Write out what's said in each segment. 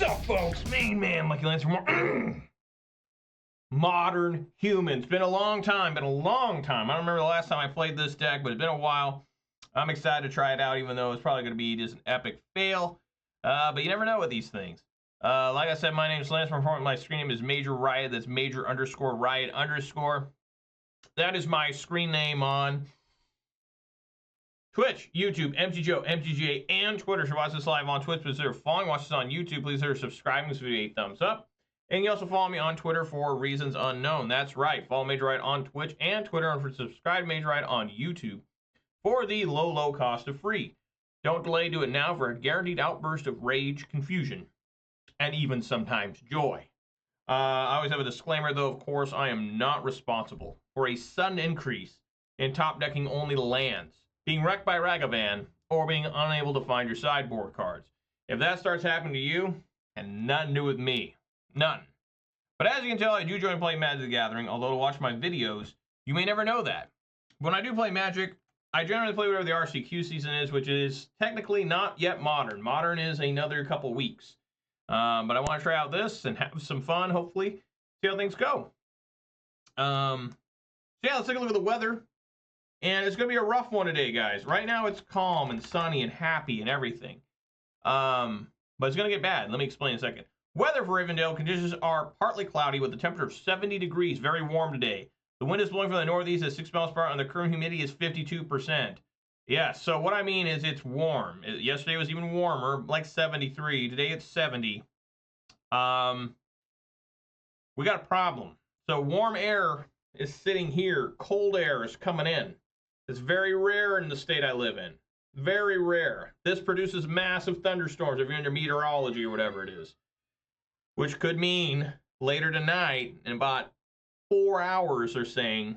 What's up, folks? Main man, Lucky Lance for more Modern Humans. Been a long time. I don't remember the last time I played this deck, but it's been a while. I'm excited to try it out, even though it's probably going to be just an epic fail. But you never know with these things. Like I said, my name is Lance. My screen name is Major Riot. That's Major_Riot_. That is my screen name on Twitch, YouTube, MTGO, MTGA, and Twitter. If you watch this live on Twitch, consider following. Watch this on YouTube. Please consider subscribing. This video 8 thumbs up. And you also follow me on Twitter for reasons unknown. That's right. Follow Major Riot on Twitch and Twitter, and for subscribe Major Riot on YouTube for the low cost of free. Don't delay. Do it now for a guaranteed outburst of rage, confusion, and even sometimes joy. I always have a disclaimer, though. Of course, I am not responsible for a sudden increase in top decking only lands, being wrecked by Ragavan, or being unable to find your sideboard cards. If that starts happening to you, and nothing to do with me. None. But as you can tell, I do enjoy playing Magic the Gathering, although to watch my videos, you may never know that. When I do play Magic, I generally play whatever the RCQ season is, which is technically not yet Modern. Modern is another couple weeks. But I want to try out this and have some fun, hopefully, see how things go. So yeah, let's take a look at the weather. And it's going to be a rough one today, guys. Right now, it's calm and sunny and happy and everything. But it's going to get bad. Let me explain in a second. Weather for Rivendell, conditions are partly cloudy with a temperature of 70 degrees, very warm today. The wind is blowing from the northeast at 6 miles per hour, and the current humidity is 52%. Yeah, so what I mean is it's warm. Yesterday was even warmer, like 73. Today it's 70. We got a problem. So warm air is sitting here. Cold air is coming in. It's very rare in the state I live in. Very rare. This produces massive thunderstorms if you're into meteorology or whatever it is. Which could mean later tonight, in about 4 hours, they're saying,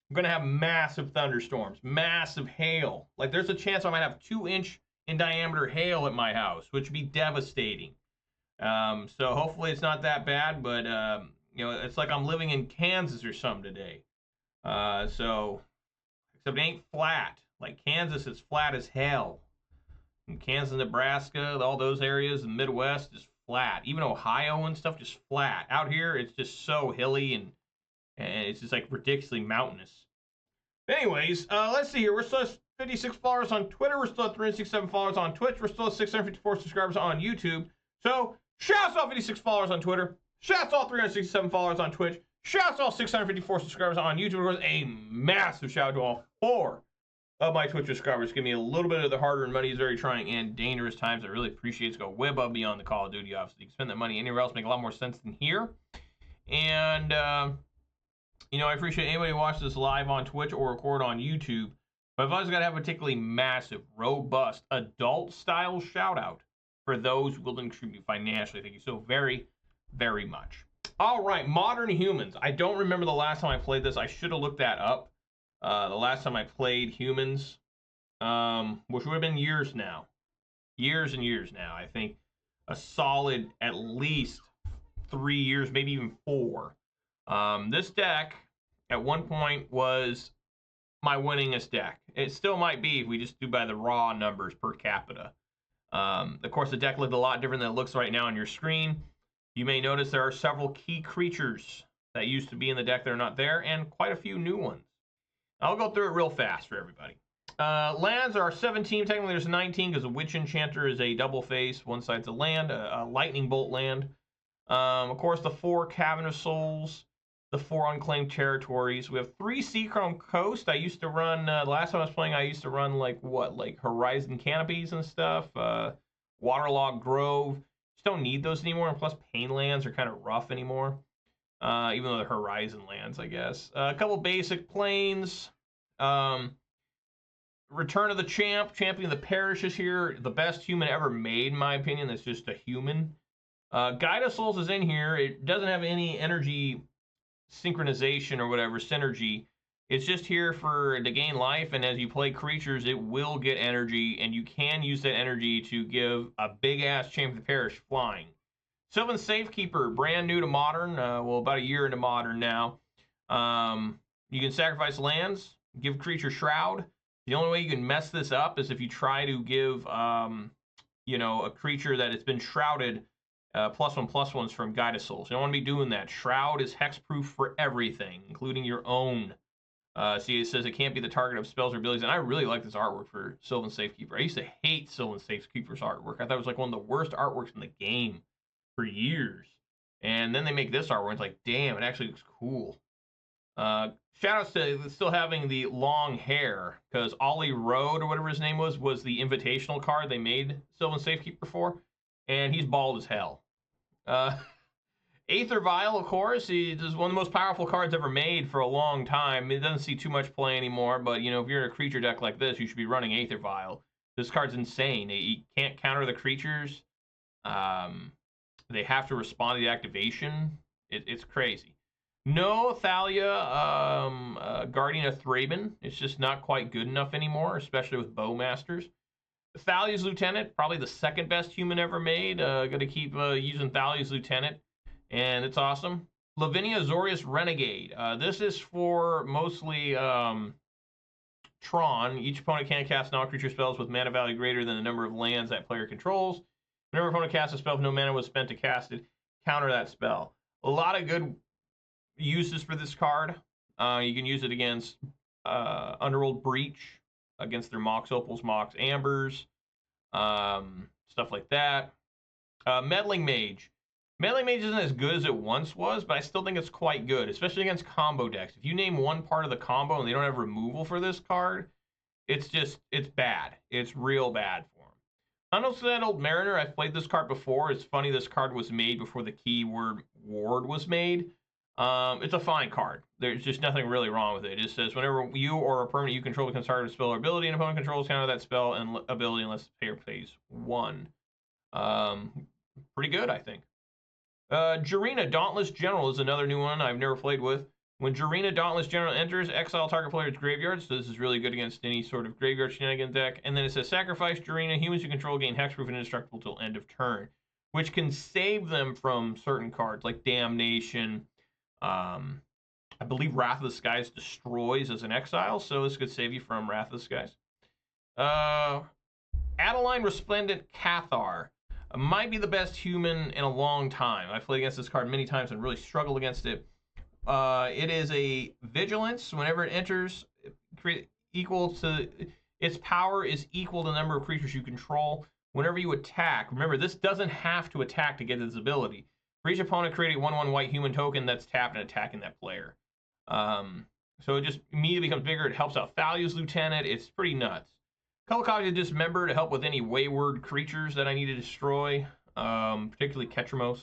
I'm going to have massive thunderstorms, massive hail. Like, there's a chance I might have 2-inch in diameter hail at my house, which would be devastating. So hopefully it's not that bad, but, you know, it's like I'm living in Kansas or something today. Except it ain't flat. Like Kansas, it's flat as hell. And Kansas, Nebraska, all those areas in the Midwest is flat. Even Ohio and stuff, just flat. Out here, it's just so hilly and it's just like ridiculously mountainous. Anyways, let's see here. We're still at 56 followers on Twitter. We're still at 367 followers on Twitch. We're still at 654 subscribers on YouTube. So, shouts to all 56 followers on Twitter. Shouts to all 367 followers on Twitch. Shouts to all 654 subscribers on YouTube. Of course, a massive shout out to all 4 of my Twitch subscribers. Give me a little bit of the hard-earned money. It's very trying and dangerous times. I really appreciate it. It's go way above beyond the Call of Duty, obviously. You can spend that money anywhere else. Make a lot more sense than here. And, you know, I appreciate anybody who watches this live on Twitch or record on YouTube. But I've always got to have a particularly massive, robust, adult-style shout-out for those who will contribute financially. Thank you so very, very much. All right, Modern Humans. I don't remember the last time I played this. I should have looked that up. The last time I played Humans, which would have been years now. Years and years now. I think a solid at least 3 years, maybe even 4. This deck, at one point, was my winningest deck. It still might be if we just do by the raw numbers per capita. Of course, the deck looked a lot different than it looks right now on your screen. You may notice there are several key creatures that used to be in the deck that are not there, and quite a few new ones. I'll go through it real fast for everybody. Lands are 17. Technically, there's 19 because a Witch Enchanter is a double face. One side's a land, a lightning bolt land. Of course, the 4 Cavern of Souls, the 4 Unclaimed Territories. We have 3 Seachrome Coast. I used to run, last time I was playing, I used to run like Horizon Canopies and stuff. Waterlogged Grove. Just don't need those anymore. And plus, Pain lands are kind of rough anymore. Even though they're Horizon lands, I guess. A couple basic planes. Return of the Champ. Champion of the Parish is here. The best human ever made, in my opinion. That's just a human. Guide of Souls is in here. It doesn't have any energy synchronization or whatever, synergy. It's just here to gain life, and as you play creatures, it will get energy, and you can use that energy to give a big-ass Champion of the Parish flying. Sylvan Safekeeper, brand new to Modern. Well, about a year into Modern now. You can sacrifice lands, give creature Shroud. The only way you can mess this up is if you try to give, you know, a creature that has been shrouded +1/+1s from Guide of Souls. You don't want to be doing that. Shroud is hexproof for everything, including your own. See, it says it can't be the target of spells or abilities, and I really like this artwork for Sylvan Safekeeper. I used to hate Sylvan Safekeeper's artwork. I thought it was like one of the worst artworks in the game for years. And then they make this artwork, and it's like, damn, it actually looks cool. Shoutouts to still having the long hair, because Ollie Road, or whatever his name was the invitational card they made Sylvan Safekeeper for, and he's bald as hell. Aether Vial, of course, is one of the most powerful cards ever made for a long time. It doesn't see too much play anymore, but, you know, if you're in a creature deck like this, you should be running Aether Vial. This card's insane. You can't counter the creatures. They have to respond to the activation. It's crazy. No Thalia, Guardian of Thraben. It's just not quite good enough anymore, especially with Bowmasters. Thalia's Lieutenant, probably the second best human ever made. Gonna keep using Thalia's Lieutenant, and it's awesome. Lavinia, Azorius, Renegade. This is for mostly Tron. Each opponent can't cast non-creature spells with mana value greater than the number of lands that player controls. Whenever opponent casts a spell, if no mana was spent to cast it, counter that spell. A lot of good uses for this card. You can use it against Underworld Breach, against their Mox Opals, Mox Ambers, stuff like that. Meddling Mage. Meddling Mage isn't as good as it once was, but I still think it's quite good, especially against combo decks. If you name one part of the combo and they don't have removal for this card, it's bad. It's real bad for them. Unsettled Mariner, I've played this card before. It's funny this card was made before the keyword ward was made. It's a fine card. There's just nothing really wrong with it. It just says whenever you or a permanent you control becomes target of spell or ability, and opponent controls counter that spell and ability unless the player pays 1. Pretty good, I think. Jirina, Dauntless General is another new one I've never played with. When Jirina, Dauntless General enters, exile target player's graveyard, so this is really good against any sort of graveyard shenanigan deck. And then it says sacrifice Jirina, humans you control gain hexproof and indestructible till end of turn, which can save them from certain cards like Damnation. I believe Wrath of the Skies destroys as an exile, so this could save you from Wrath of the Skies. Adeline, Resplendent, Cathar. Might be the best human in a long time. I've played against this card many times and really struggled against it. It is a vigilance. Whenever it enters, equal to its power is equal to the number of creatures you control. Whenever you attack, remember this doesn't have to attack to get its ability. For each opponent, create a 1/1 white human token that's tapped and attacking that player. So it just immediately becomes bigger. It helps out Thalia's Lieutenant. It's pretty nuts. Couple copies of Dismember to help with any wayward creatures that I need to destroy, particularly Ketramos.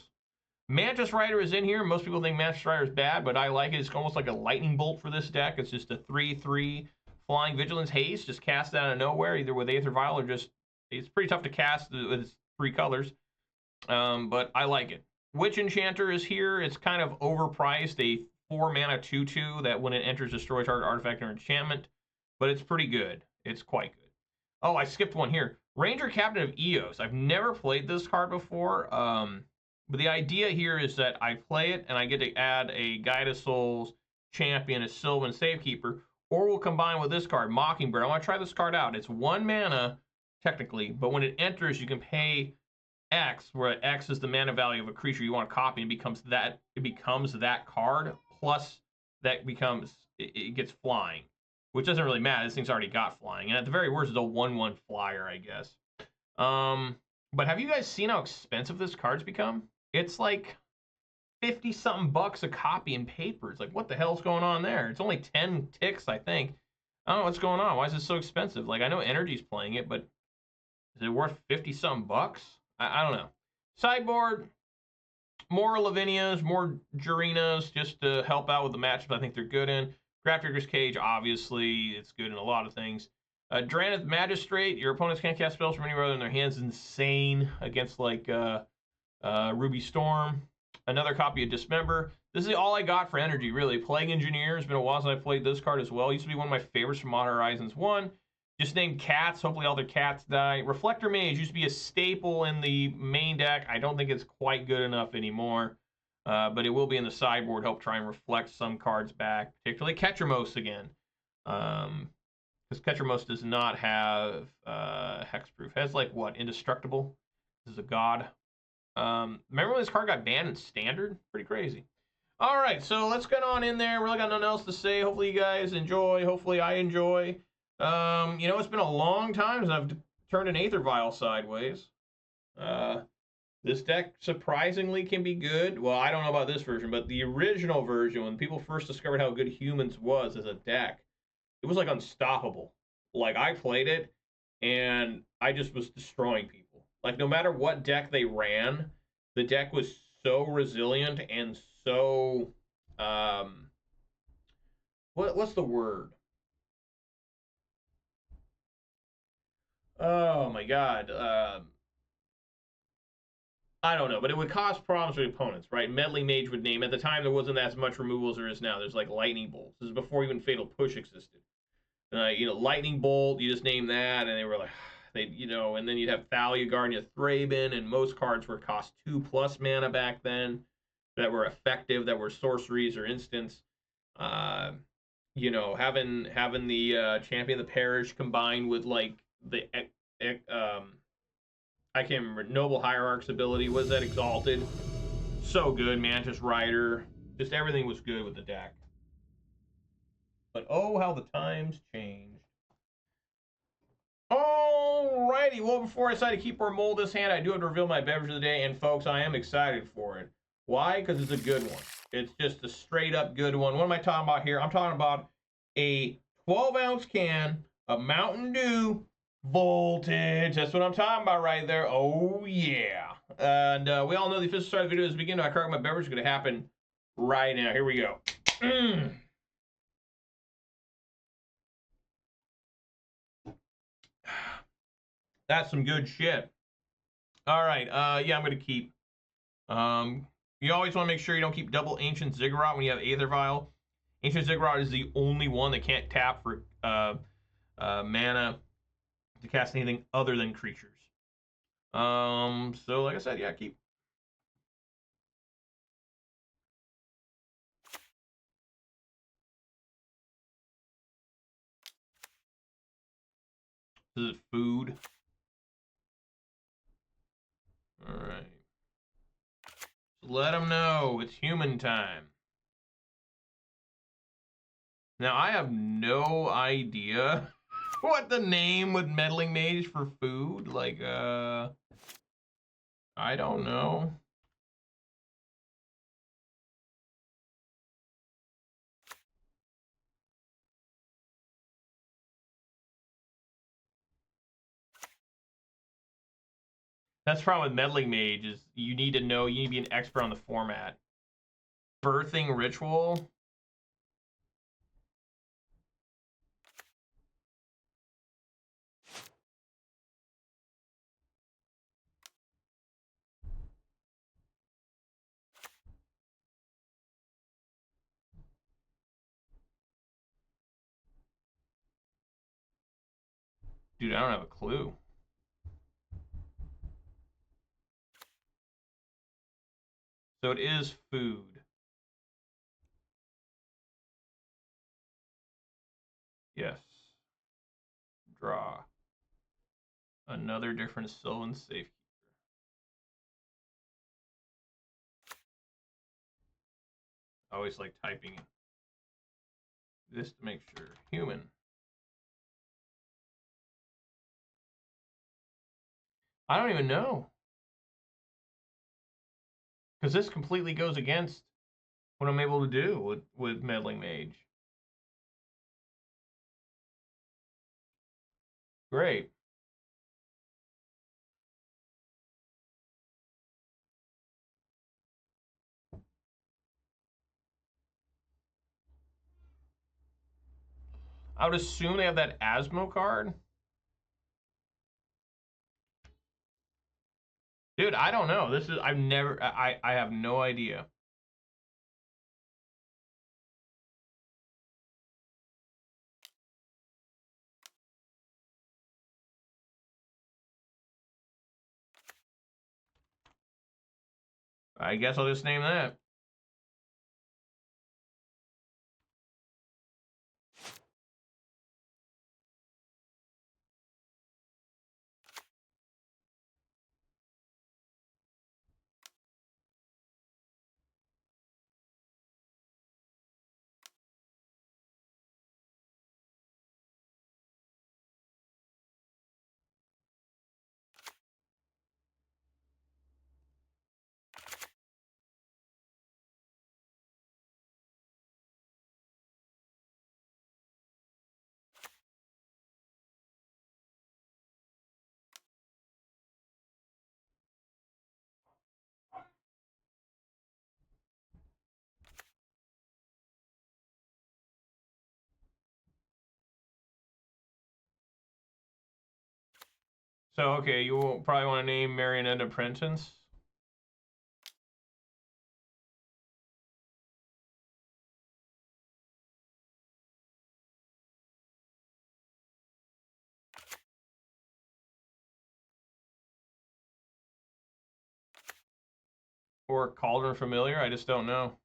Mantis Rider is in here. Most people think Mantis Rider is bad, but I like it. It's almost like a lightning bolt for this deck. It's just a 3/3 flying vigilance haste. Just cast it out of nowhere, either with Aether Vial or just... It's pretty tough to cast with its 3 colors, but I like it. Witch Enchanter is here. It's kind of overpriced. A 4 mana 2/2 that when it enters destroy target artifact or enchantment, but it's pretty good. It's quite good. Oh, I skipped one here. Ranger-Captain of Eos. I've never played this card before, but the idea here is that I play it and I get to add a Guide of Souls champion, a Sylvan Safekeeper, or we'll combine with this card, Mockingbird. I want to try this card out. It's 1 mana, technically, but when it enters, you can pay X, where X is the mana value of a creature you want to copy, and it becomes that card, plus that becomes, it gets flying, which doesn't really matter. This thing's already got flying, and at the very worst, it's a 1/1 flyer, I guess. But have you guys seen how expensive this card's become? It's like 50-something bucks a copy in paper. It's like, what the hell's going on there? It's only 10 ticks, I think. I don't know what's going on. Why is it so expensive? Like, I know Energy's playing it, but is it worth 50-something bucks? I don't know. Sideboard, more Lavinias, more Jirinas, just to help out with the matchups I think they're good in. Grafdigger's Cage, obviously, it's good in a lot of things. Drannith Magistrate, your opponents can't cast spells from anywhere other than their hands. Insane against, like, Ruby Storm. Another copy of Dismember. This is all I got for Energy, really. Plague Engineer, it's been a while since I played this card as well. It used to be one of my favorites from Modern Horizons 1. Just named cats. Hopefully all their cats die. Reflector Mage used to be a staple in the main deck. I don't think it's quite good enough anymore. But it will be in the sideboard. Help try and reflect some cards back. Particularly Ketramos again. Because Ketramos does not have hexproof. It has like, what, Indestructible? This is a god. Remember when this card got banned in Standard? Pretty crazy. All right, so let's get on in there. Really got nothing else to say. Hopefully you guys enjoy. Hopefully I enjoy. You know, it's been a long time since I've turned an Aether Vial sideways. This deck surprisingly can be good. Well, I don't know about this version, but the original version, when people first discovered how good Humans was as a deck, it was like unstoppable. Like I played it, and I just was destroying people. Like no matter what deck they ran, the deck was so resilient and so what's the word? Oh my god. I don't know, but it would cause problems for opponents, right? Meddling Mage would name. At the time, there wasn't as much removal as there is now. There's like Lightning Bolts. This is before even Fatal Push existed. You know, Lightning Bolt, you just name that, and they were like, you know, and then you'd have Thalia, Guardian of Thraben, and most cards were cost 2+ mana back then that were effective, that were sorceries or instants. You know, having the Champion of the Parish combined with like the I can't remember, Noble Hierarch's ability. Was that Exalted? So good. Mantis Rider. Just everything was good with the deck. But oh, how the times changed. Alrighty. Well, before I decide to keep or mold this hand, I do have to reveal my beverage of the day. And folks, I am excited for it. Why? Because it's a good one. It's just a straight up good one. What am I talking about here? I'm talking about a 12-ounce can of Mountain Dew Voltage. That's what I'm talking about right there. Oh, yeah. And we all know the official start of the video is beginning. I crack my beverage is going to happen right now. Here we go. That's some good shit. All right. Yeah, I'm going to keep. You always want to make sure you don't keep double Ancient Ziggurat when you have Aether Vial. Ancient Ziggurat is the only one that can't tap for mana to cast anything other than creatures. So like I said, yeah, keep. This is food. All right. Let them know it's human time. Now I have no idea what the name with Meddling Mage for food. Like, I don't know. That's the problem with Meddling Mage is you need to know, you need to be an expert on the format. Birthing Ritual. Dude, I don't have a clue. So it is food. Yes. Draw. Another different Sylvan Safekeeper. I always like typing this to make sure. Human. I don't even know. Because this completely goes against what I'm able to do with Meddling Mage. Great. I would assume they have that Asmo card. Dude, I don't know. This is, I have no idea. I guess I'll just name that. So, okay, you will probably want to name Marionette Apprentice. Or Cauldron Familiar, I just don't know.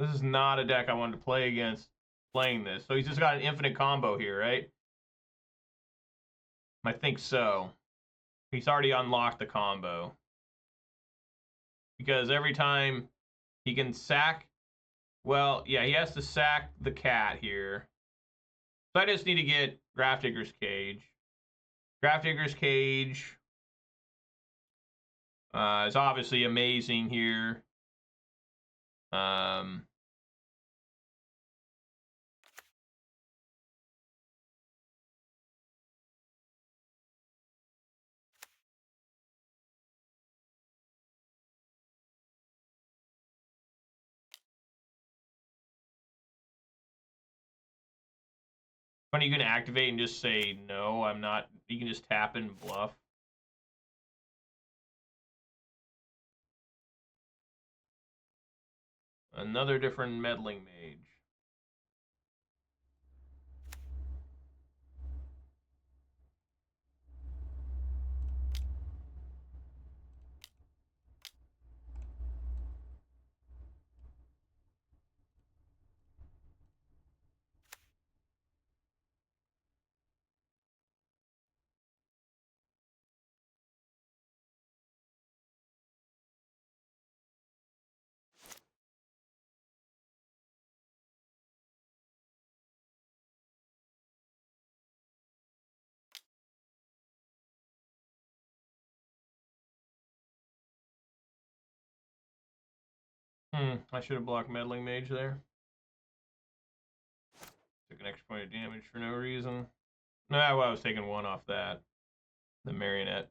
This is not a deck I wanted to play against playing this. So he's just got an infinite combo here, right? I think so. He's already unlocked the combo. Because every time he can sack... Well, yeah, he has to sack the cat here. So I just need to get Grafdigger's Cage. Grafdigger's Cage is obviously amazing here. When you can activate and just say, no, I'm not. You can just tap and bluff. Another different Meddling Mage. I should have blocked Meddling Mage there. Took an extra point of damage for no reason. Nah, well, I was taking one off that. The Marionette.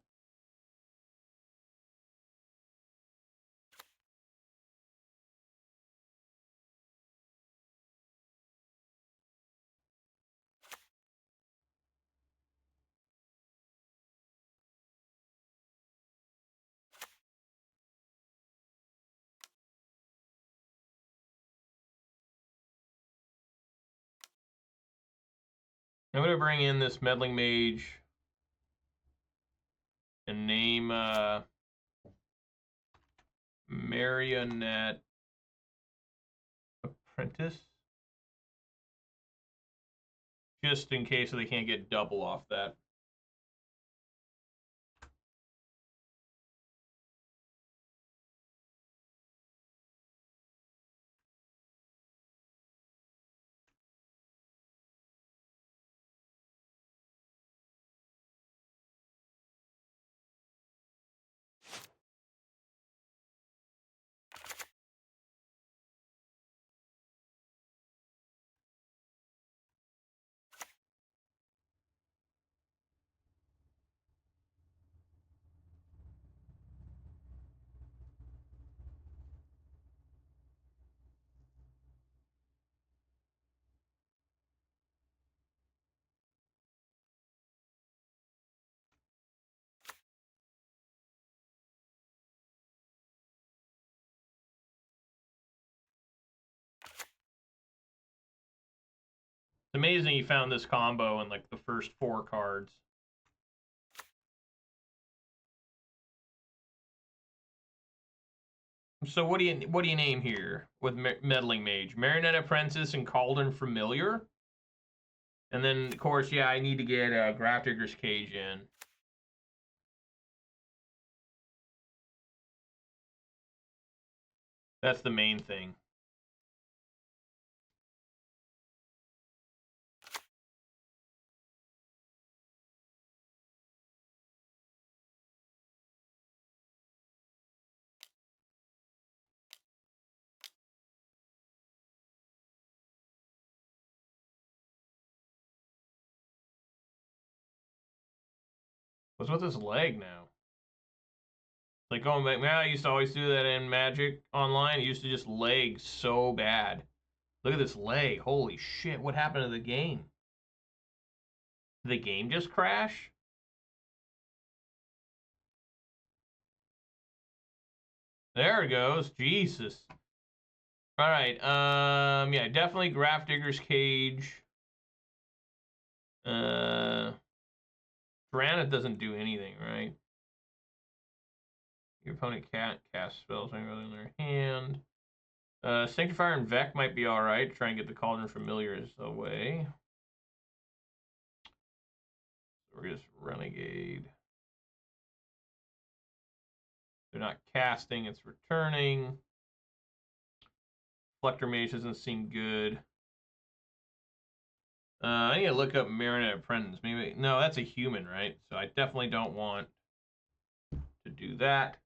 I'm going to bring in this Meddling Mage and name Marionette Apprentice. Just in case they can't get double off that. It's amazing you found this combo in like the first 4 cards. So what do you name here with Meddling Mage? Marionette Apprentice and Cauldron Familiar? And then, of course, yeah, I need to get Grafdigger's Cage in. That's the main thing. What's with his leg now? like, oh man, I used to always do that in Magic Online. It used to just lag so bad. Look at this lag. Holy shit, what happened to the game? Did the game just crash? There it goes. Jesus. All right. Yeah, definitely Grafdigger's Cage. Drannith doesn't do anything, right? Your opponent can't cast spells when in their hand. Sanctifier and en-Vec might be alright. Try and get the Cauldron Familiars away. Azorius Renegade. They're not casting, it's returning. Reflector Mage doesn't seem good. I need to look up Marinette Apprentice. Maybe no, that's a human, right? So I definitely don't want to do that.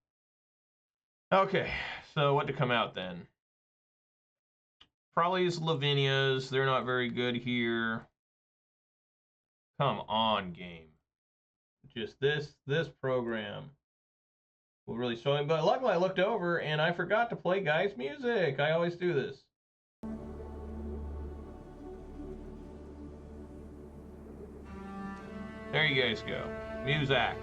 Okay, so what to come out then? Probably is Lavinia's. They're not very good here. Come on, game. Just this program will really show me. But luckily I looked over and I forgot to play Guy's music. I always do this. There you guys go. Muzak.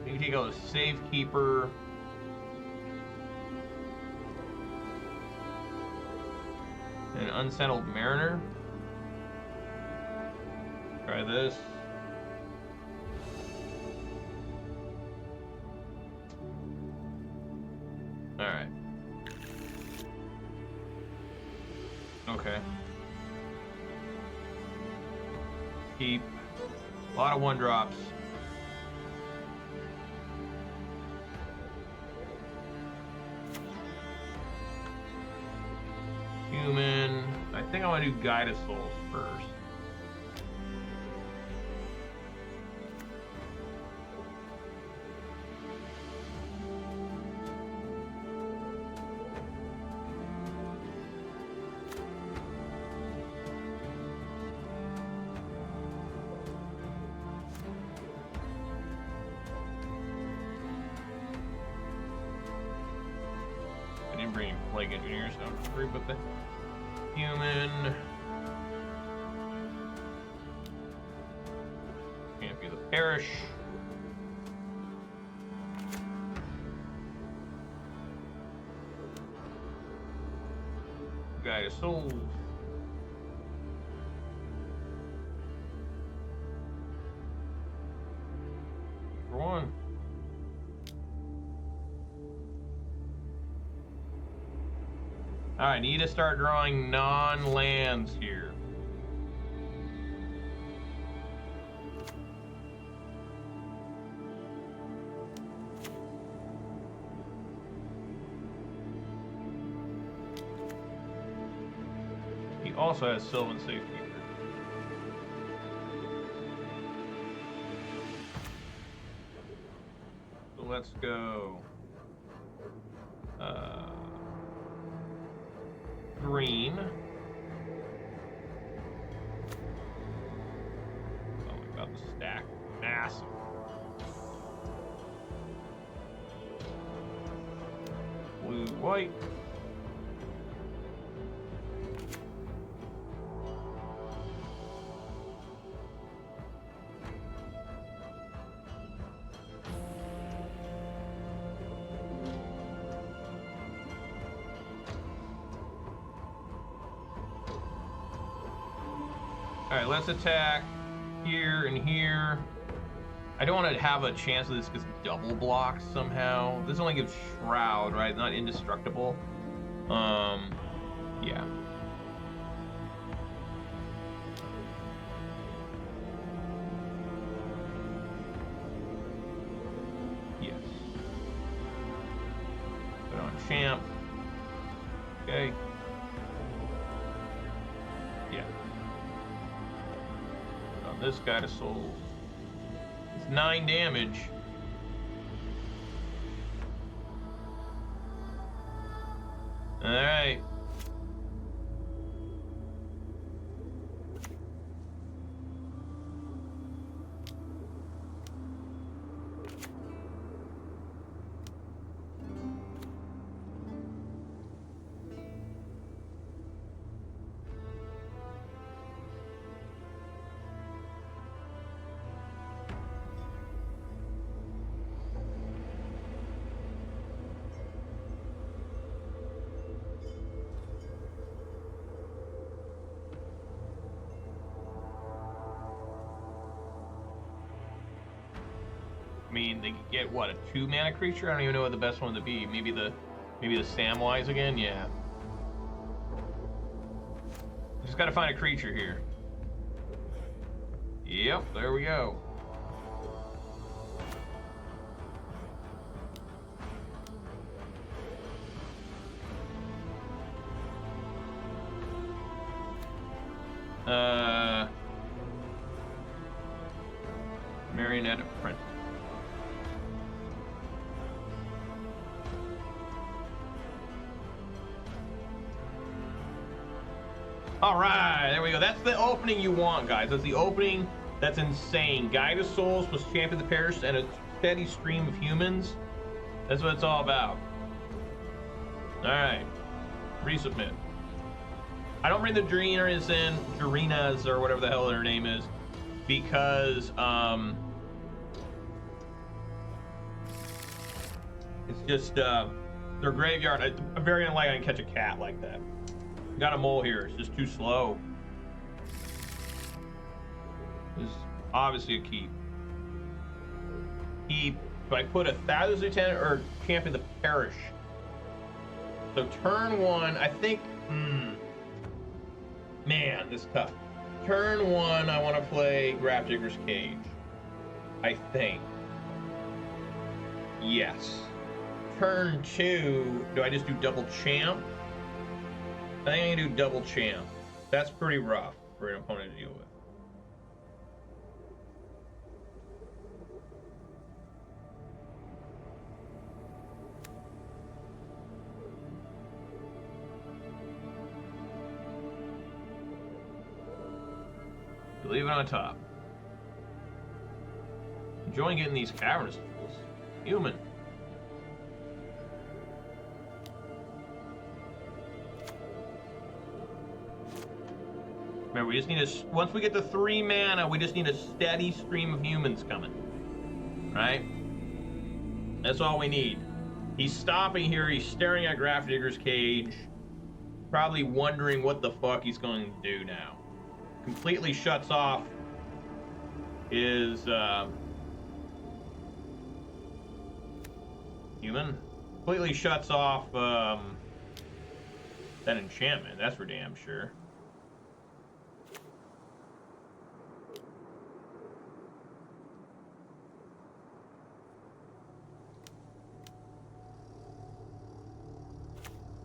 You can take out a Safekeeper. An Unsettled Mariner. Try this. Alright. Okay. Keep. A lot of 1-drops. Human. I think I want to do Guide of Souls first. I didn't bring Plague Engineer, so I'm free with the human. Can't be the Parish. Guide of Souls. For one. Alright, need to start drawing non-lands here. He also has Sylvan Safekeeper. So let's go. Green. Oh my god, the stack. Massive. Blue, white. Alright, let's attack here and here. I don't want to have a chance that this gets double blocked somehow. This only gives Shroud, right? Not indestructible. Yeah. Yes. Put on Champ. Okay. Yeah. This Guide of Souls. It's 9 damage. Alright. mean, they could get what, a 2-mana creature? I don't even know what the best one to be. Maybe the Samwise again. Yeah. Just gotta find a creature here. Yep, there we go. Marionette Apprentice. All right, there we go. That's the opening you want, guys. That's the opening. That's insane. Guide of Souls plus Champion of the Parish and a steady stream of humans. That's what it's all about. All right, resubmit. I don't bring the Jirina's or whatever the hell her name is, because it's just their graveyard. I'm very unlikely I can catch a cat like that. Got a mole here. It's just too slow. This is obviously a keep. Keep. Do I put a Thalia's Lieutenant or Champion of the Parish? So turn 1, I think. Man, this is tough. Turn 1, I want to play Grafdigger's Cage. I think. Yes. Turn 2, do I just do double champ? I think I can do double champ. That's pretty rough for an opponent to deal with. Leave it on top. Enjoying getting these Cavern of Souls. Human. Remember, we just need a. Once we get to 3 mana, we just need a steady stream of humans coming. Right? That's all we need. He's stopping here. He's staring at Grafdigger's Cage. Probably wondering what the fuck he's going to do now. Completely shuts off his human. Completely shuts off that enchantment. That's for damn sure.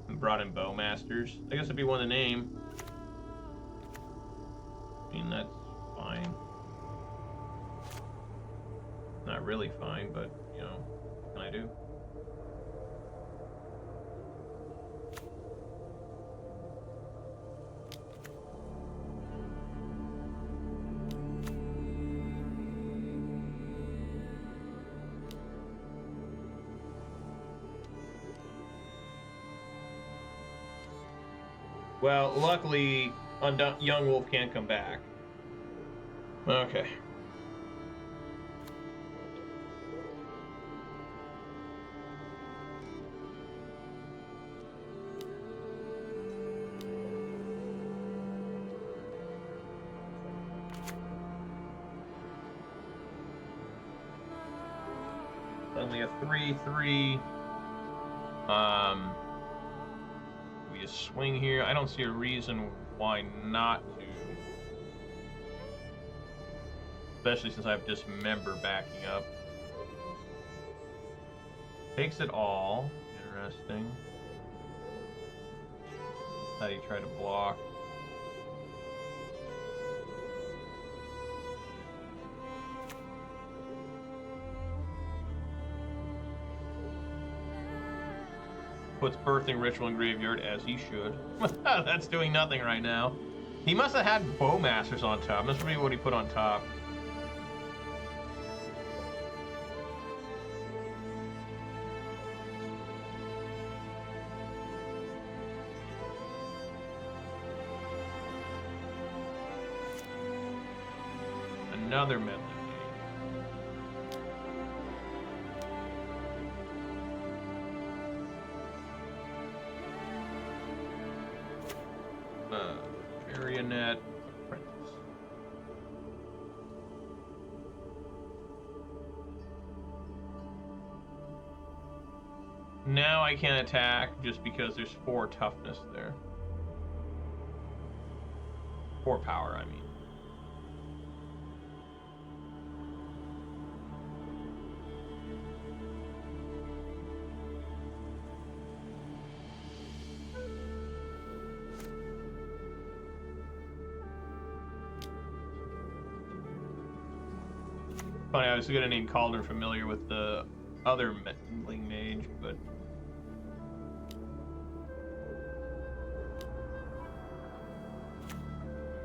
And brought in Bowmasters. I guess it'd be one to name. I mean, that's fine. Not really fine, but, you know, what can I do? Well, luckily, Young Wolf can't come back. Okay. Only a 3/3. We just swing here. I don't see a reason why not to. Especially since I have Dismember backing up. Takes it all. Interesting. How do you try to block? Puts Birthing Ritual in graveyard, as he should. That's doing nothing right now. He must have had Bowmasters on top. Must be what he put on top. Another Meddling Mage. Marionette Apprentice. Now I can't attack just because there's 4 toughness there. 4 power, I mean. Funny, I was gonna name Cauldron familiar with the other Meddling Mage, but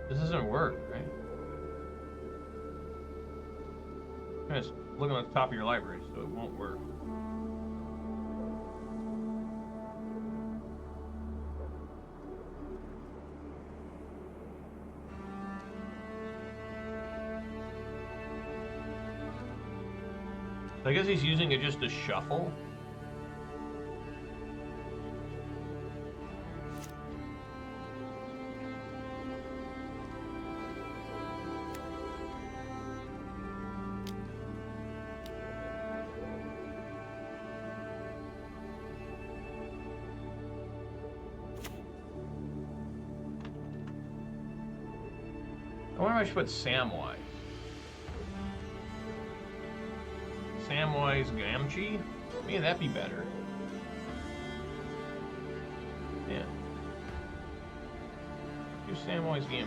this doesn't work, right? Just looking at the top of your library, so it won't work. I guess he's using it just to shuffle. I wonder if I should put Samwise. Samwise Gamgee? Maybe that'd be better. Yeah. Do Samwise Gamgee.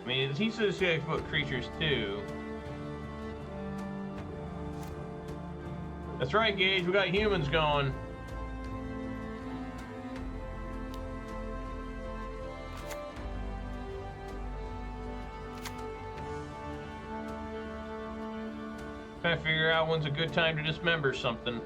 I mean, he says you can put creatures too. That's right, Gage. We got humans going. Trying to figure out when's a good time to dismember something.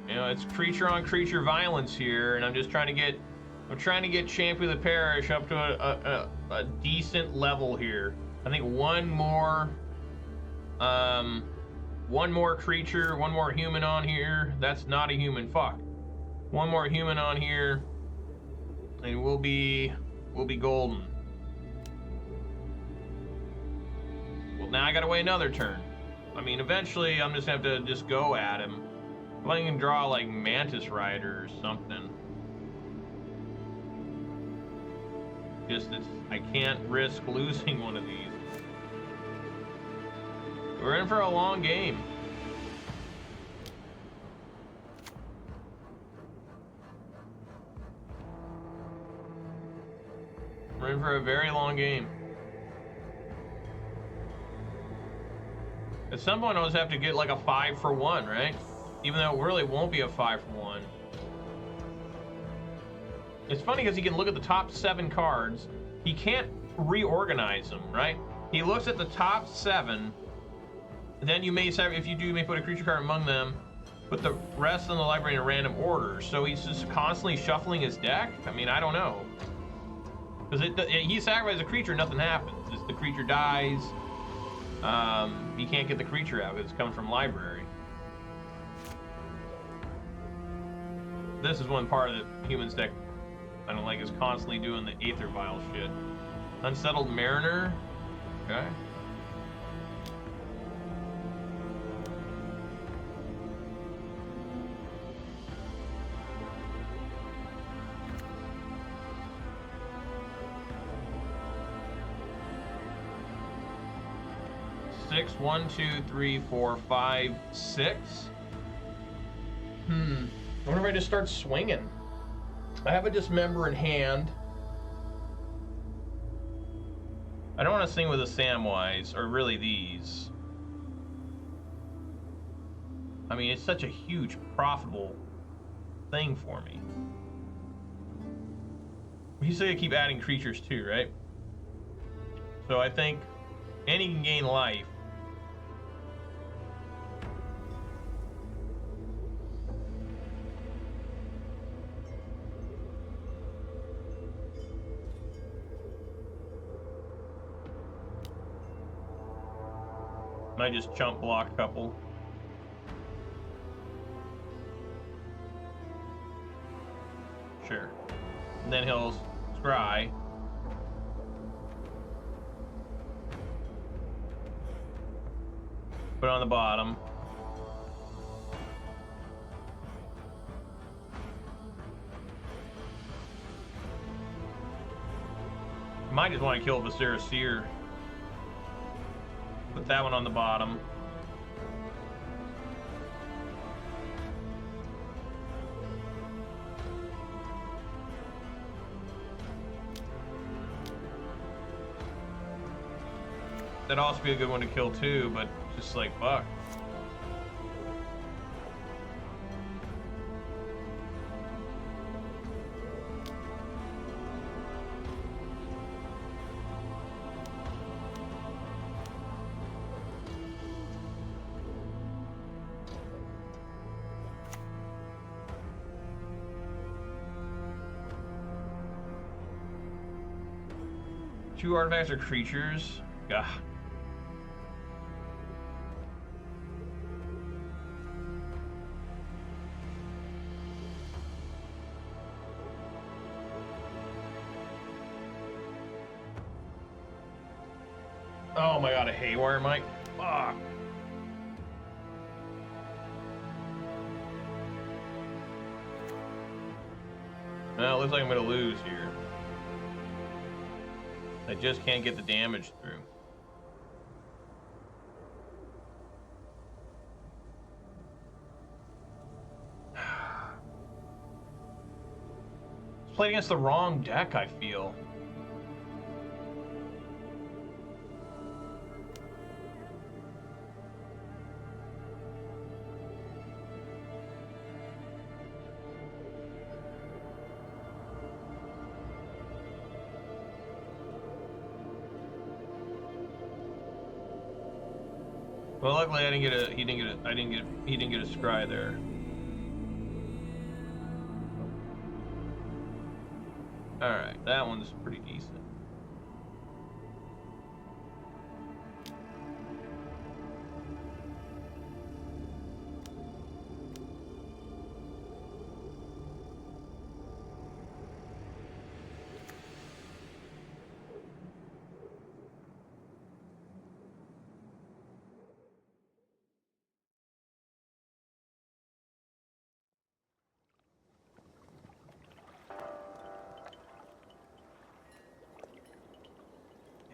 You know, it's creature on creature violence here, and I'm just trying to get. I'm trying to get Champion of the Parish up to a decent level here. I think one more creature, one more human on here. That's not a human. Fuck. One more human on here, and we'll be golden. Well, now I gotta wait another turn. I mean, eventually I'm just gonna have to just go at him. If I can draw like Mantis Rider or something. Just I can't risk losing one of these. We're in for a long game. We're in for a very long game. At some point, I'll just have to get like a 5-for-1, right? Even though it really won't be a 5-for-1. It's funny because he can look at the top 7 cards. He can't reorganize them, right? He looks at the top 7. Then you may, if you do, you may put a creature card among them. Put the rest in the library in a random order. So he's just constantly shuffling his deck? I mean, I don't know. Because he sacrifices a creature, nothing happens. Just the creature dies. You can't get the creature out because it's coming from library. This is one part of the humans deck I don't like, is constantly doing the Aether Vial shit. Unsettled Mariner. Okay. Six, 1, 2, 3, 4, 5, 6. I wonder if I just start swinging. I have a Dismember in hand. I don't want to swing with a Samwise, or really these. I mean, it's such a huge, profitable thing for me. You say I keep adding creatures too, right? So I think any can gain life. Might just chump block a couple. Sure. And then he'll scry. Put it on the bottom. Might just want to kill Viscera Seer. Put that one on the bottom. That'd also be a good one to kill too, but just like, fuck. Two artifacts or creatures? Gah. Oh my god, a Haywire Mike? Fuck. Well, it looks like I'm gonna lose here. I just can't get the damage through. It's played against the wrong deck, I feel. Well, luckily I didn't get a he didn't get a scry there. All right, that one's pretty decent.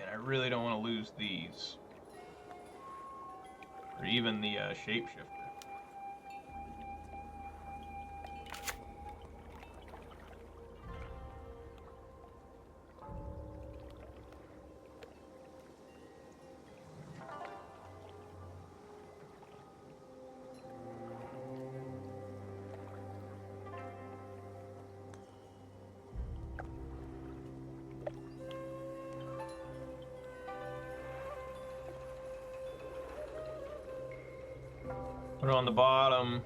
I really don't want to lose these. Or even the shapeshifter. Put it on the bottom.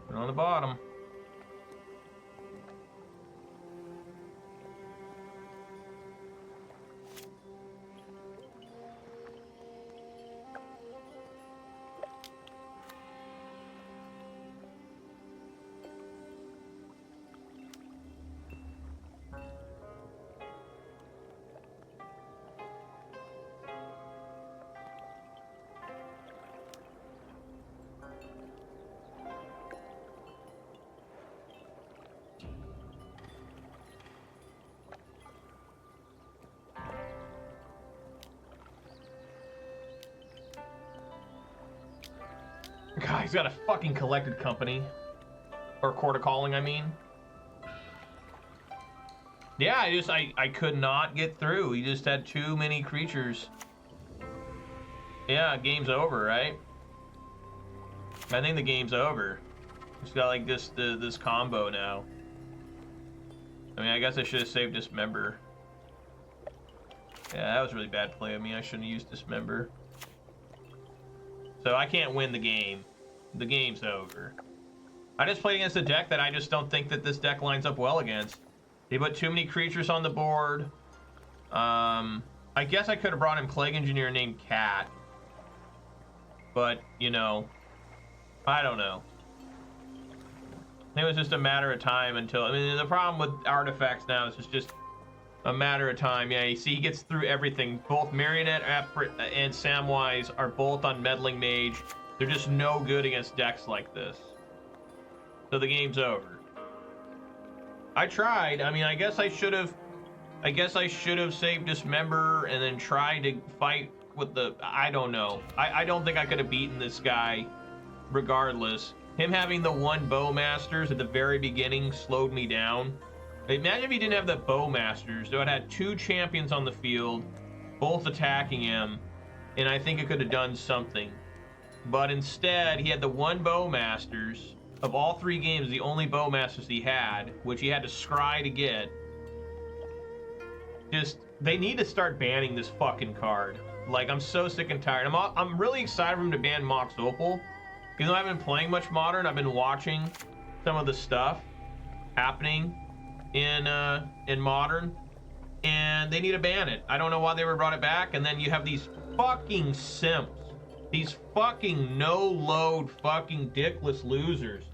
Put it on the bottom. God, he's got a fucking collected company. Or Court of Calling, I mean. Yeah, I could not get through. He just had too many creatures. Yeah, game's over, right? I think the game's over. He's got like this combo now. I mean, I guess I should have saved Dismember. Yeah, that was a really bad play of me. I shouldn't have used Dismember. So I can't win the game. The game's over. I just played against a deck that I just don't think that this deck lines up well against. They put too many creatures on the board. I guess I could have brought him Plague Engineer named Cat. But, you know, I don't know. It was just a matter of time until... I mean, the problem with artifacts now is it's just a matter of time. Yeah, you see, he gets through everything. Both Marionette and Samwise are both on Meddling Mage. They're just no good against decks like this. So the game's over. I tried. I mean, I guess I should have saved Dismember and then tried to fight with the... I don't know. I don't think I could have beaten this guy regardless. Him having the one Bowmasters at the very beginning slowed me down. Imagine if he didn't have the Bowmasters. So it had two champions on the field, both attacking him, and I think it could have done something. But instead, he had the one Bowmasters. Of all three games, the only Bowmasters he had, which he had to scry to get. Just, they need to start banning this fucking card. Like, I'm so sick and tired. I'm really excited for him to ban Mox Opal. Even though I haven't been playing much Modern, I've been watching some of the stuff happening in Modern, and they need to ban it. I don't know why they were brought it back. And then you have these fucking simps, these fucking no-load fucking dickless losers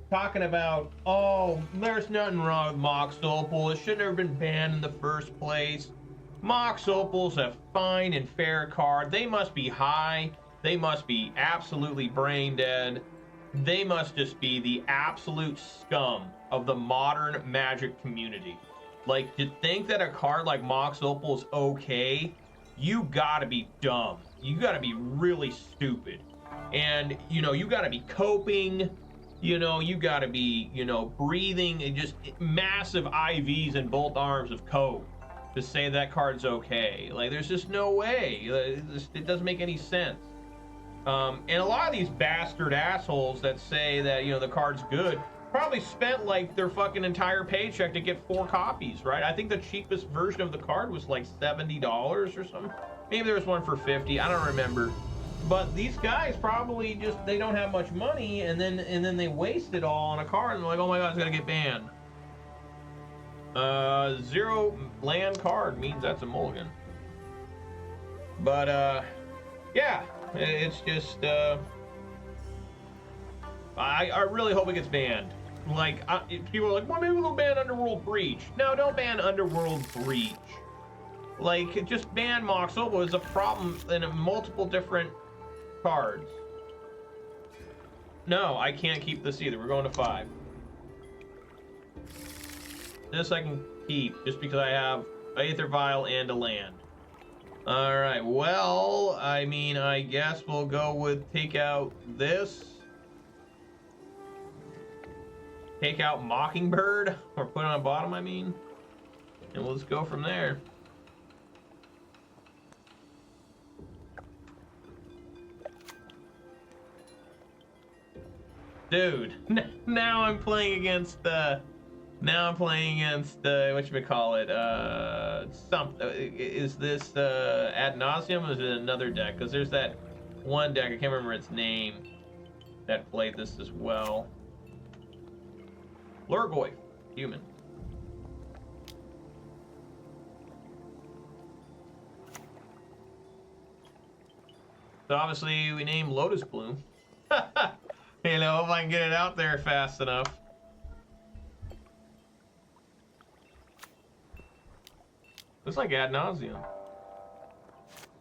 talking about, oh, there's nothing wrong with Mox Opal. It should have been banned in the first place. Mox Opal's a fine and fair card. They must be high. They must be absolutely brain dead. They must just be the absolute scum of the modern Magic community. Like, to think that a card like Mox Opal is okay, you gotta be dumb. You gotta be really stupid. And, you know, you gotta be coping. You know, you gotta be, you know, breathing and just massive IVs in both arms of coke to say that card's okay. Like, there's just no way. It doesn't make any sense. And a lot of these bastard assholes that say that, you know, the card's good probably spent like their fucking entire paycheck to get 4 copies, right? I think the cheapest version of the card was like $70 or something. Maybe there was one for 50. I don't remember. But these guys probably just, they don't have much money, and then they waste it all on a card, and they're like, oh my god, it's gonna get banned. 0 land card means that's a mulligan. But yeah, it's just I really hope it gets banned. Like, people are like, well, maybe we'll ban Underworld Breach. No, don't ban Underworld Breach. Like, just ban Mox Opal is a problem in multiple different cards. No, I can't keep this either. We're going to 5. This I can keep just because I have Aether Vial and a land. Alright, well, I mean, I guess we'll go with take out this. Take out Mockingbird, or put it on bottom, I mean. And we'll just go from there. Dude, now I'm playing against whatchamacallit, is this Ad Nauseam, or is it another deck? Because there's that one deck, I can't remember its name, that played this as well. Lurgoy, human. So obviously we named Lotus Bloom. You know, if I can get it out there fast enough. Looks like Ad Nauseam.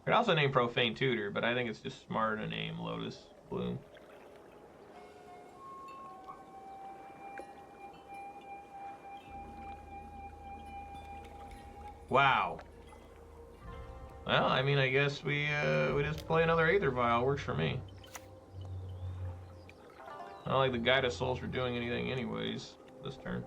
Could also name Profane Tutor, but I think it's just smarter to name Lotus Bloom. Wow. Well, I mean, I guess we just play another Aether Vial. Works for me. I don't like the Guide of Souls for doing anything anyways this turn.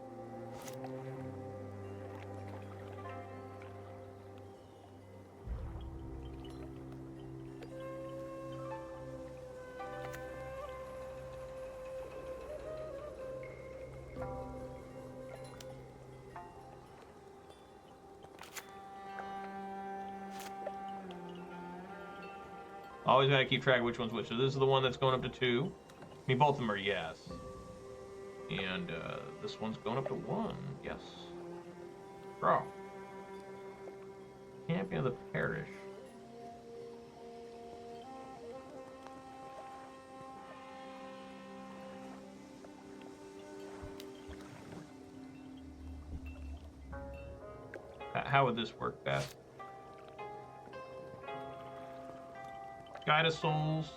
Always gotta keep track of which one's which. So this is the one that's going up to 2. I mean, both of them are yes. And this one's going up to 1. Yes. Draw. Champion of the Parish. How would this work best? Guide of Souls.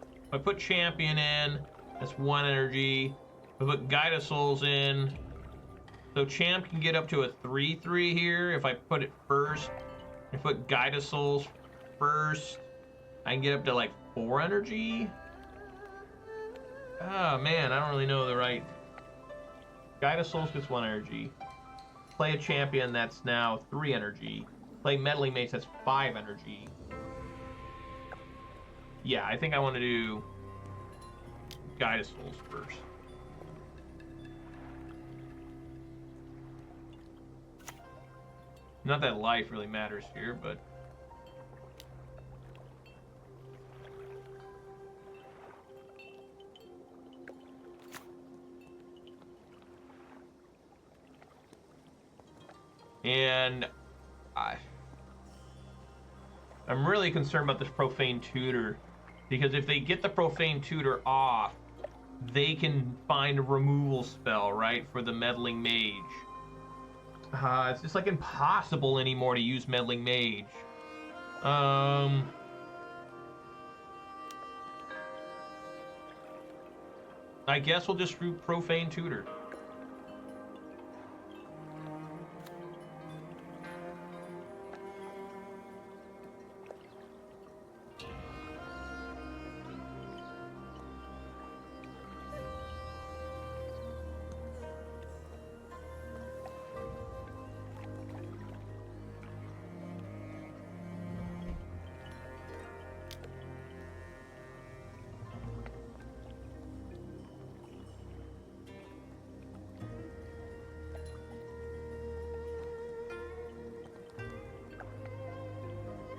If I put Champion in, that's 1 energy. If I put Guide of Souls in, so Champ can get up to a 3/3 here. If I put it first, if I put Guide of Souls first, I can get up to like 4 energy. Oh man, I don't really know the right. Guide of Souls gets 1 energy. Play a champion, that's now 3 energy. Play Meddling Mage, that's 5 energy. Yeah, I think I want to do Guide of Souls first. Not that life really matters here, but... And I'm really concerned about this Profane Tutor, because if they get the Profane Tutor off, they can find a removal spell, right, for the Meddling Mage. It's just like impossible anymore to use Meddling Mage. I guess we'll just do Profane Tutor.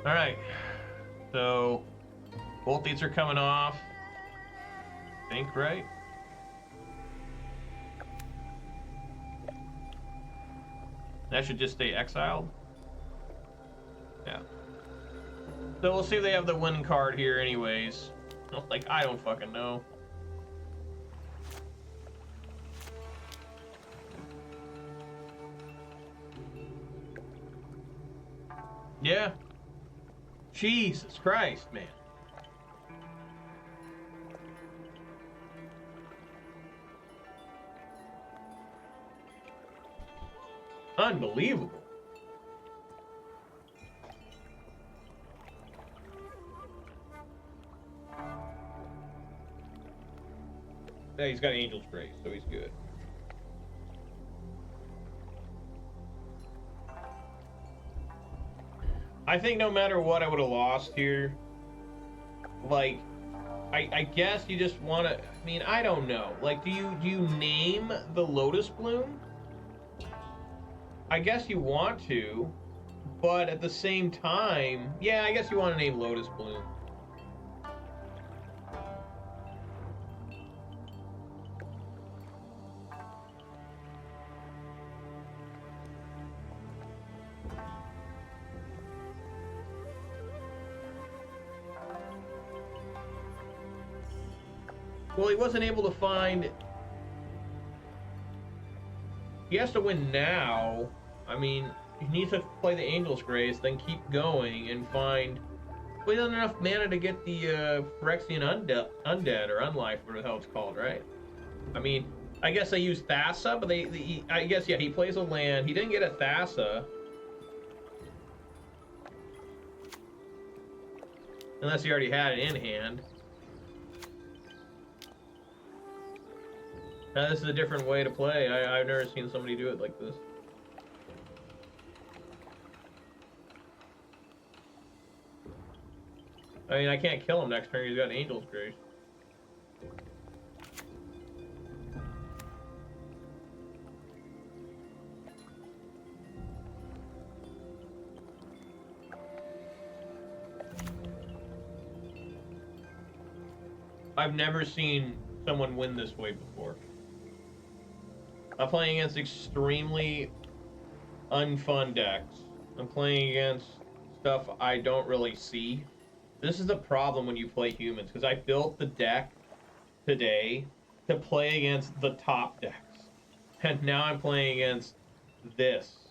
All right, so both these are coming off, I think, right? That should just stay exiled. Yeah. So we'll see if they have the win card here anyways. Like, I don't fucking know. Yeah. Jesus Christ, man. Unbelievable. Yeah, he's got Angel's Grace, so he's good. I think no matter what, I would have lost here. Like, I guess you just want to. I mean, I don't know. Like, do you name the Lotus Bloom? I guess you want to, but at the same time, yeah, I guess you want to name Lotus Bloom. Well, he wasn't able to find... He has to win now. I mean, he needs to play the Angel's Grace, then keep going and find... Well, he doesn't have enough mana to get the Phyrexian Undead, or Unlife, whatever the hell it's called, right? I mean, I guess they use Thassa, but I guess, yeah, he plays a land. He didn't get a Thassa. Unless he already had it in hand. Now, this is a different way to play. I've never seen somebody do it like this. I mean, I can't kill him next turn. He's got an Angel's Grace. I've never seen someone win this way before. I'm playing against extremely unfun decks. I'm playing against stuff I don't really see. This is the problem when you play humans, because I built the deck today to play against the top decks. And now I'm playing against this.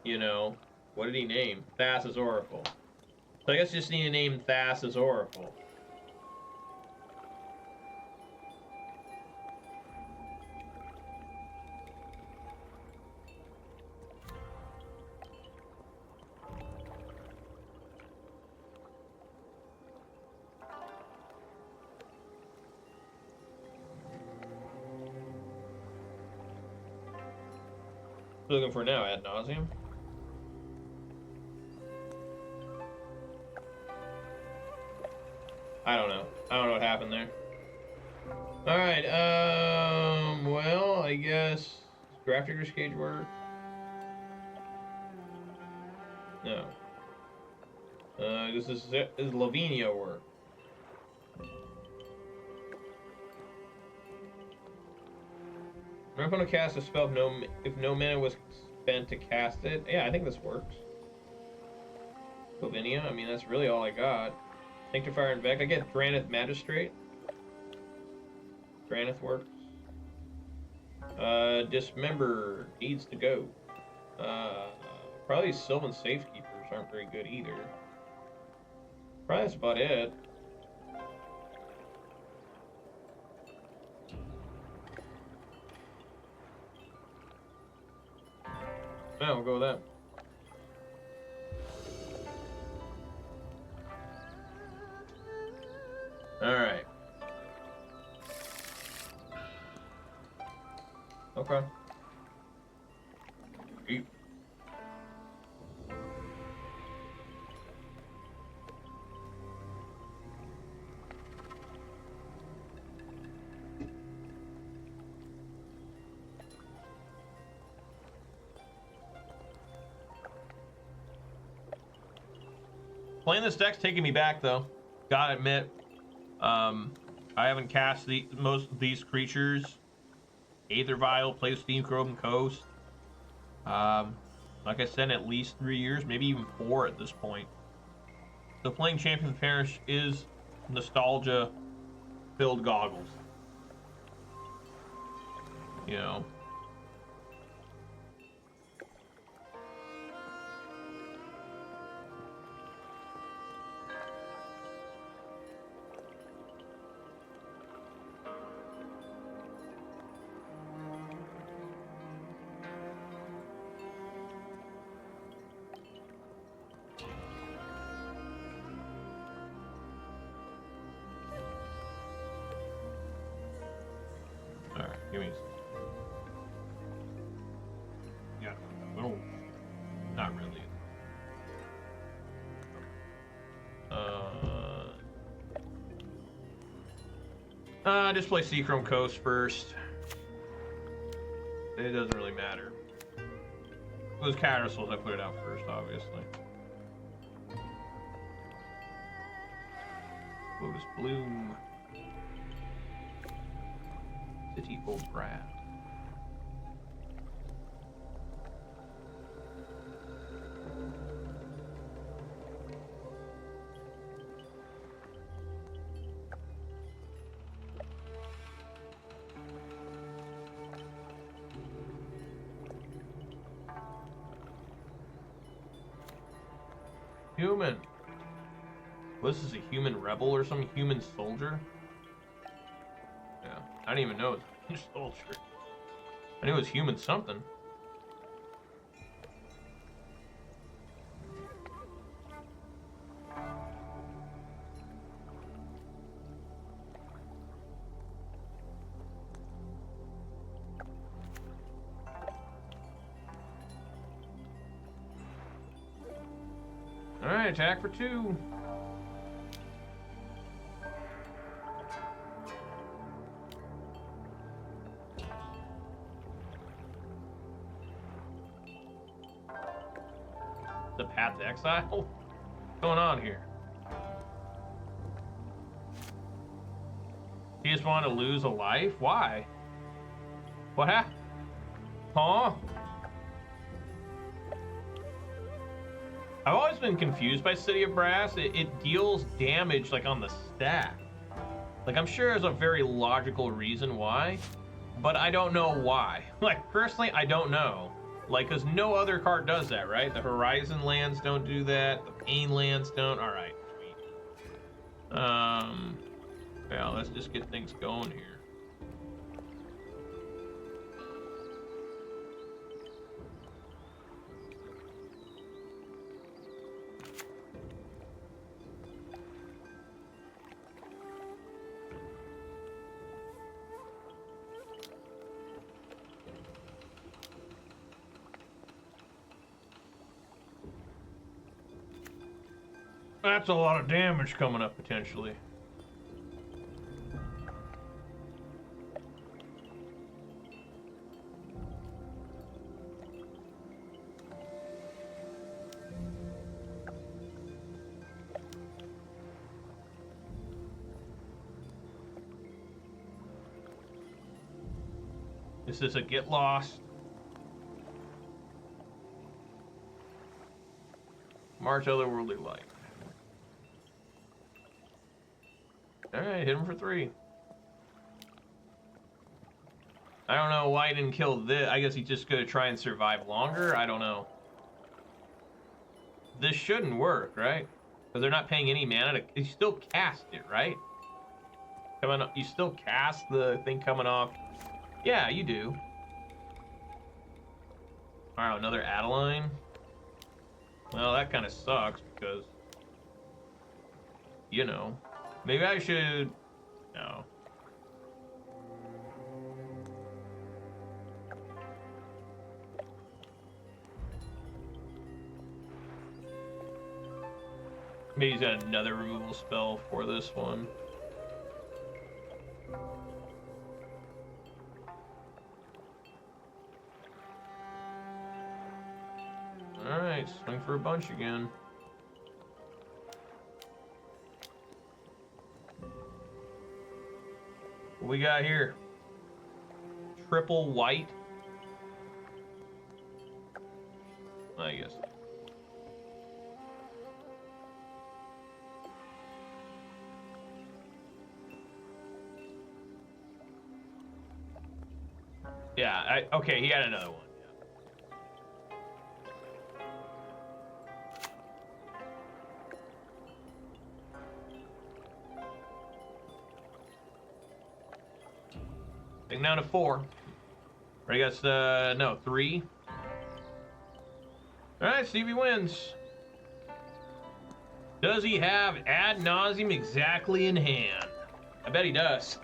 You know, what did he name? Thassa's Oracle. So I guess you just need to name Thassa's Oracle. Looking for now, ad nauseam. I don't know. I don't know what happened there. Alright, well, I guess... Does Grafdigger's Cage work? No. Does Lavinia work? I'm going to cast a spell if no mana was spent to cast it. Yeah, I think this works. Lavinia, I mean, that's really all I got. Sanctifier en-Vec. I get Drannith Magistrate. Drannith works. Dismember needs to go. Probably Sylvan Safekeepers aren't very good either. Probably that's about it. Yeah, we'll go with that. Alright. Okay. Eat. Playing this deck's taking me back, though. Gotta admit. I haven't cast most of these creatures. Aether Vial, play Seachrome Coast. Like I said, at least 3 years, maybe even 4 at this point. So playing Champion of Parish is nostalgia-filled goggles. You know. Give me. Yeah. Well, not really. Just play Seachrome Coast first. It doesn't really matter. If it was Cavern of Souls, I put it out first, obviously. Lotus Bloom. City Old Brad. Human. What, this is a human rebel or some human soldier? Yeah, I didn't even know it was a human soldier. I knew it was human something. Alright, attack for 2. The path to exile? What's going on here? He just wanted to lose a life? Why? What happened? Huh? I've always been confused by City of Brass. It deals damage like on the stack. Like, I'm sure there's a very logical reason why, but I don't know why. Like, personally, I don't know. Like, because no other card does that, right? The Horizon lands don't do that. The Pain lands don't. All right, sweet. Yeah, let's just get things going here. That's a lot of damage coming up, potentially. This is a get lost. March Otherworldly Light. Alright, hit him for 3. I don't know why he didn't kill this. I guess he's just gonna try and survive longer. I don't know. This shouldn't work, right? Because they're not paying any mana to... You still cast it, right? You still cast the thing coming off. Yeah, you do. Alright, another Adeline. Well, that kind of sucks because... You know... Maybe I should... No. Maybe he's got another removal spell for this one. Alright, swing for a bunch again. What we got here? Triple white? I guess. Yeah, okay, he had another one. Down to 4. I guess, no, 3. Alright, see if he wins. Does he have Ad Nauseam exactly in hand? I bet he does.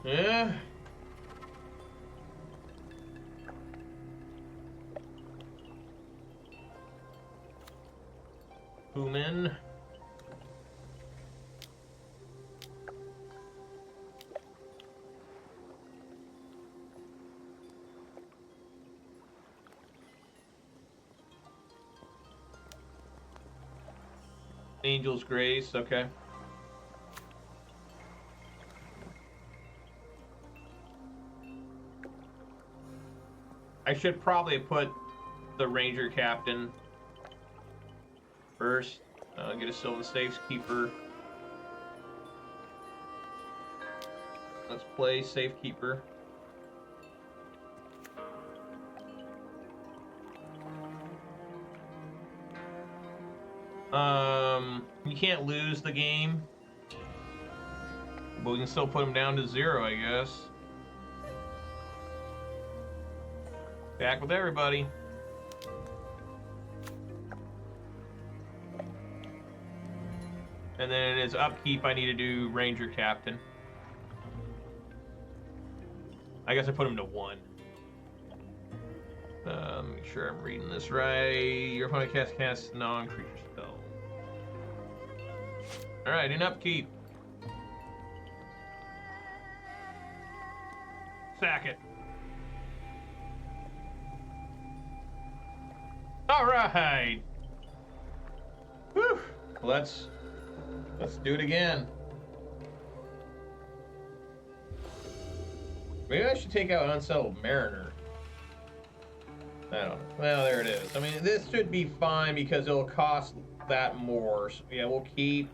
Yeah. Human. Angel's Grace, okay. I should probably put the Ranger-Captain first. Get a Sylvan Safekeeper. Let's play Safekeeper. You can't lose the game, but we can still put him down to 0, I guess. Back with everybody. And then in his upkeep, I need to do Ranger-Captain. I guess I put him to 1. Make sure I'm reading this right. Your opponent casts non-creature spell. Alright, in upkeep. Sack it. Alright. Whew. Well, Let's do it again. Maybe I should take out Unsettled Mariner. I don't know. Well, there it is. I mean, this should be fine because it'll cost that more. So, yeah, we'll keep.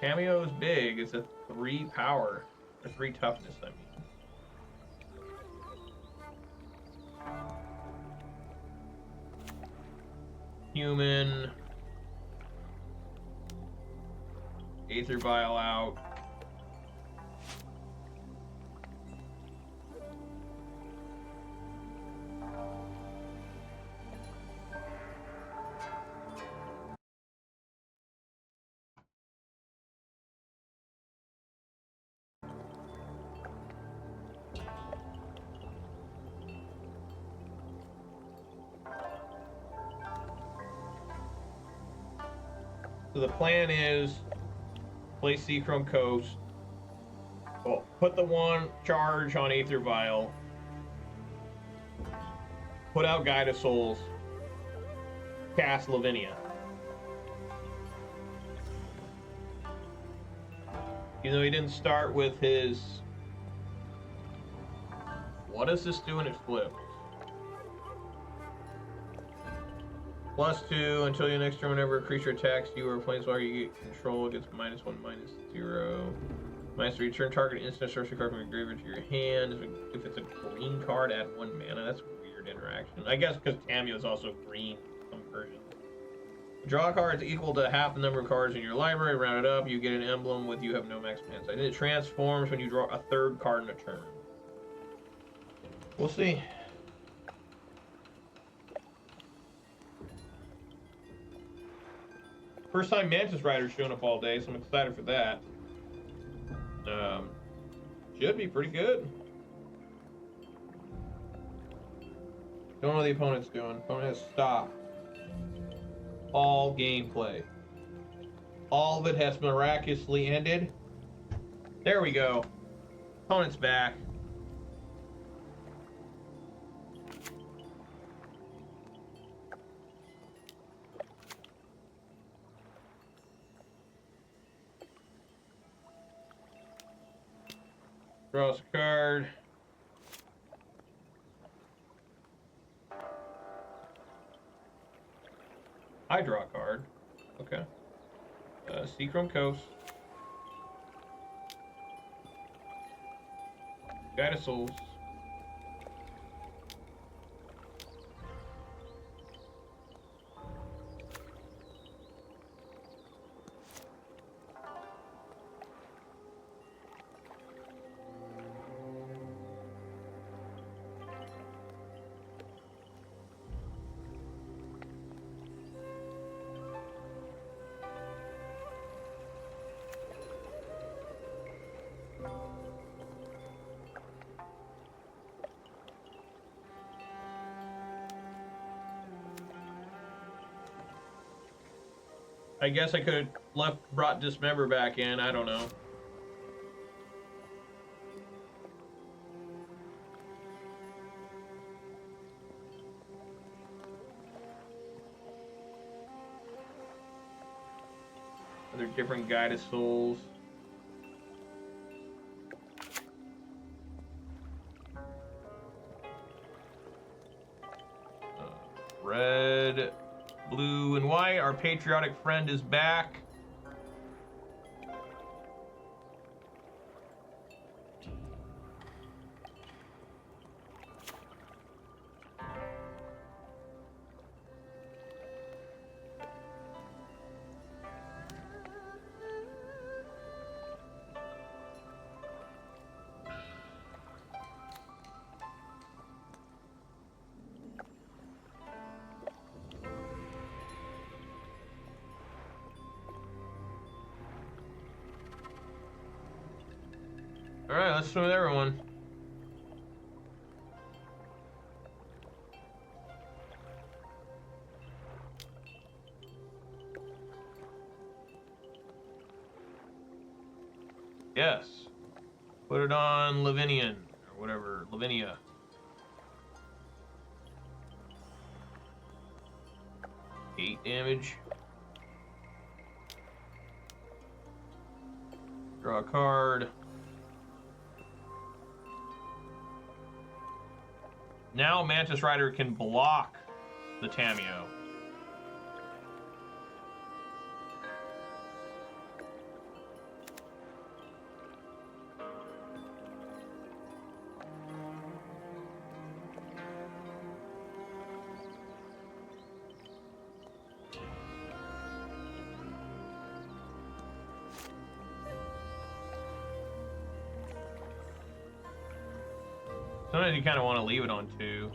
Cameo is big. It's a 3 power. Or 3 toughness, I mean. Human. Aether Vial out. So the plan is play Seachrome Coast. Well, put the 1 charge on Aether Vial. Put out Guide of Souls. Cast Lavinia. Even though he didn't start with his... What does this do when it flips? +2 until your next turn, whenever a creature attacks you or a planeswalker you get control, it gets -1, -0. -3, return target instant sorcery card from your graveyard to your hand. If it's a green card, add 1 mana. That's a weird interaction. I guess because Cameo is also green in some versions. Draw cards equal to half the number of cards in your library. Round it up, you get an emblem with you have no max mana. And it transforms when you draw a 3rd card in a turn. We'll see. First time Mantis Rider's showing up all day, so I'm excited for that. Should be pretty good. Don't know what the opponent's doing. Opponent has stopped all gameplay. All of it has miraculously ended. There we go. Opponent's back. Draws a card. I draw a card. Okay. Seachrome Coast. Guide of Souls. I guess I could have brought Dismember back in. I don't know. Are there different Guide of Souls? Red, blue, and white. Our patriotic friend is back. All right, let's swim with everyone. Yes. Put it on Lavinia. whatever, Lavinia. Eight damage. Draw a card. Now Mantis Rider can block the Tamiyo. Sometimes you kind of want to leave it on 2.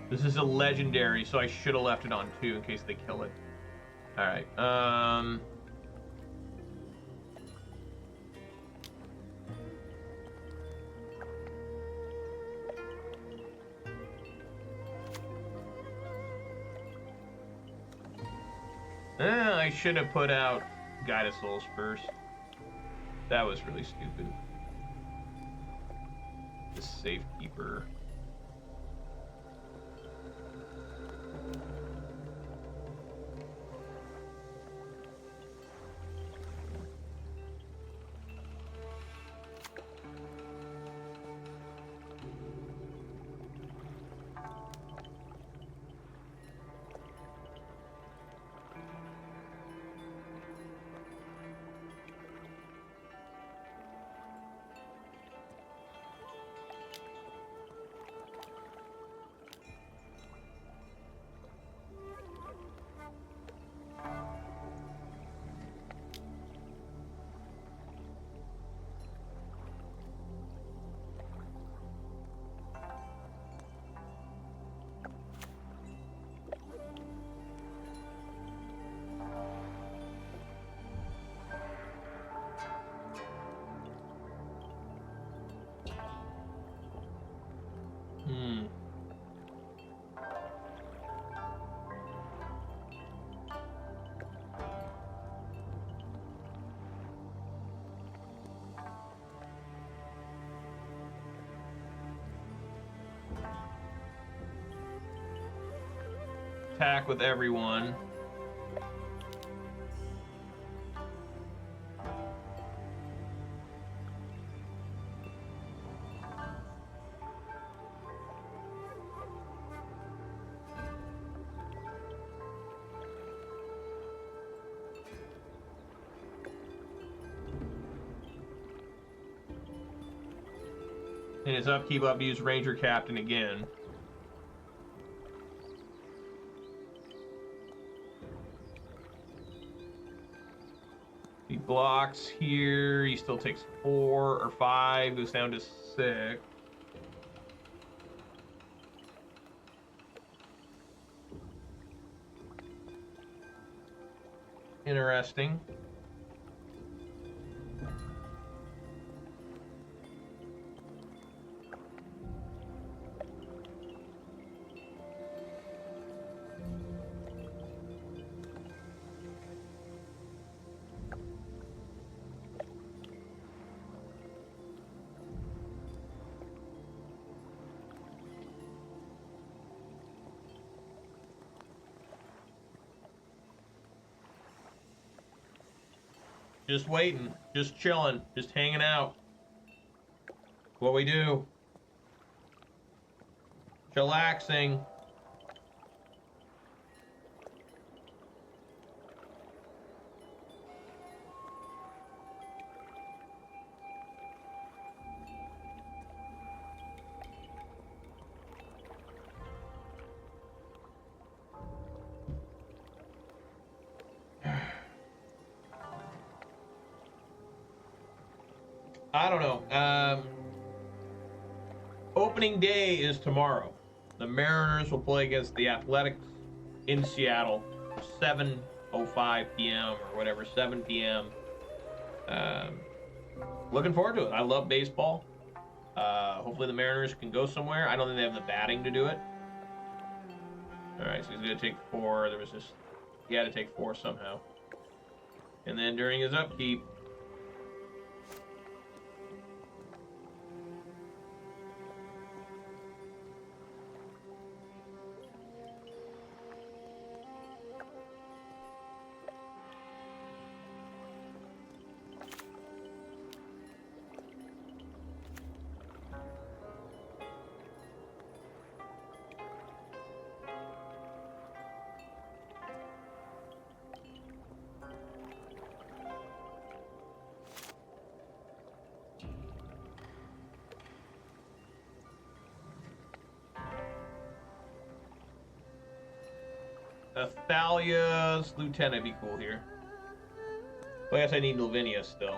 This is a legendary, so I should have left it on 2 in case they kill it. Alright, I should have put out Guide of Souls first. That was really stupid. The Safekeeper. Attack with everyone. In his upkeep, I'll use Ranger-Captain again. He blocks here. He still takes 4 or 5, goes down to 6. Interesting. Just waiting, just chilling, just hanging out. What we do. Chillaxing. I don't know. Opening day is tomorrow. The Mariners will play against the Athletics in Seattle, 7:05 p.m. or whatever, 7 p.m. Looking forward to it. I love baseball. Hopefully the Mariners can go somewhere. I don't think they have the batting to do it. All right, so he's going to take 4. There was just, he had to take 4 somehow. And then during his upkeep, a Thalia. Lieutenant would be cool here. But I guess I need Lavinia still.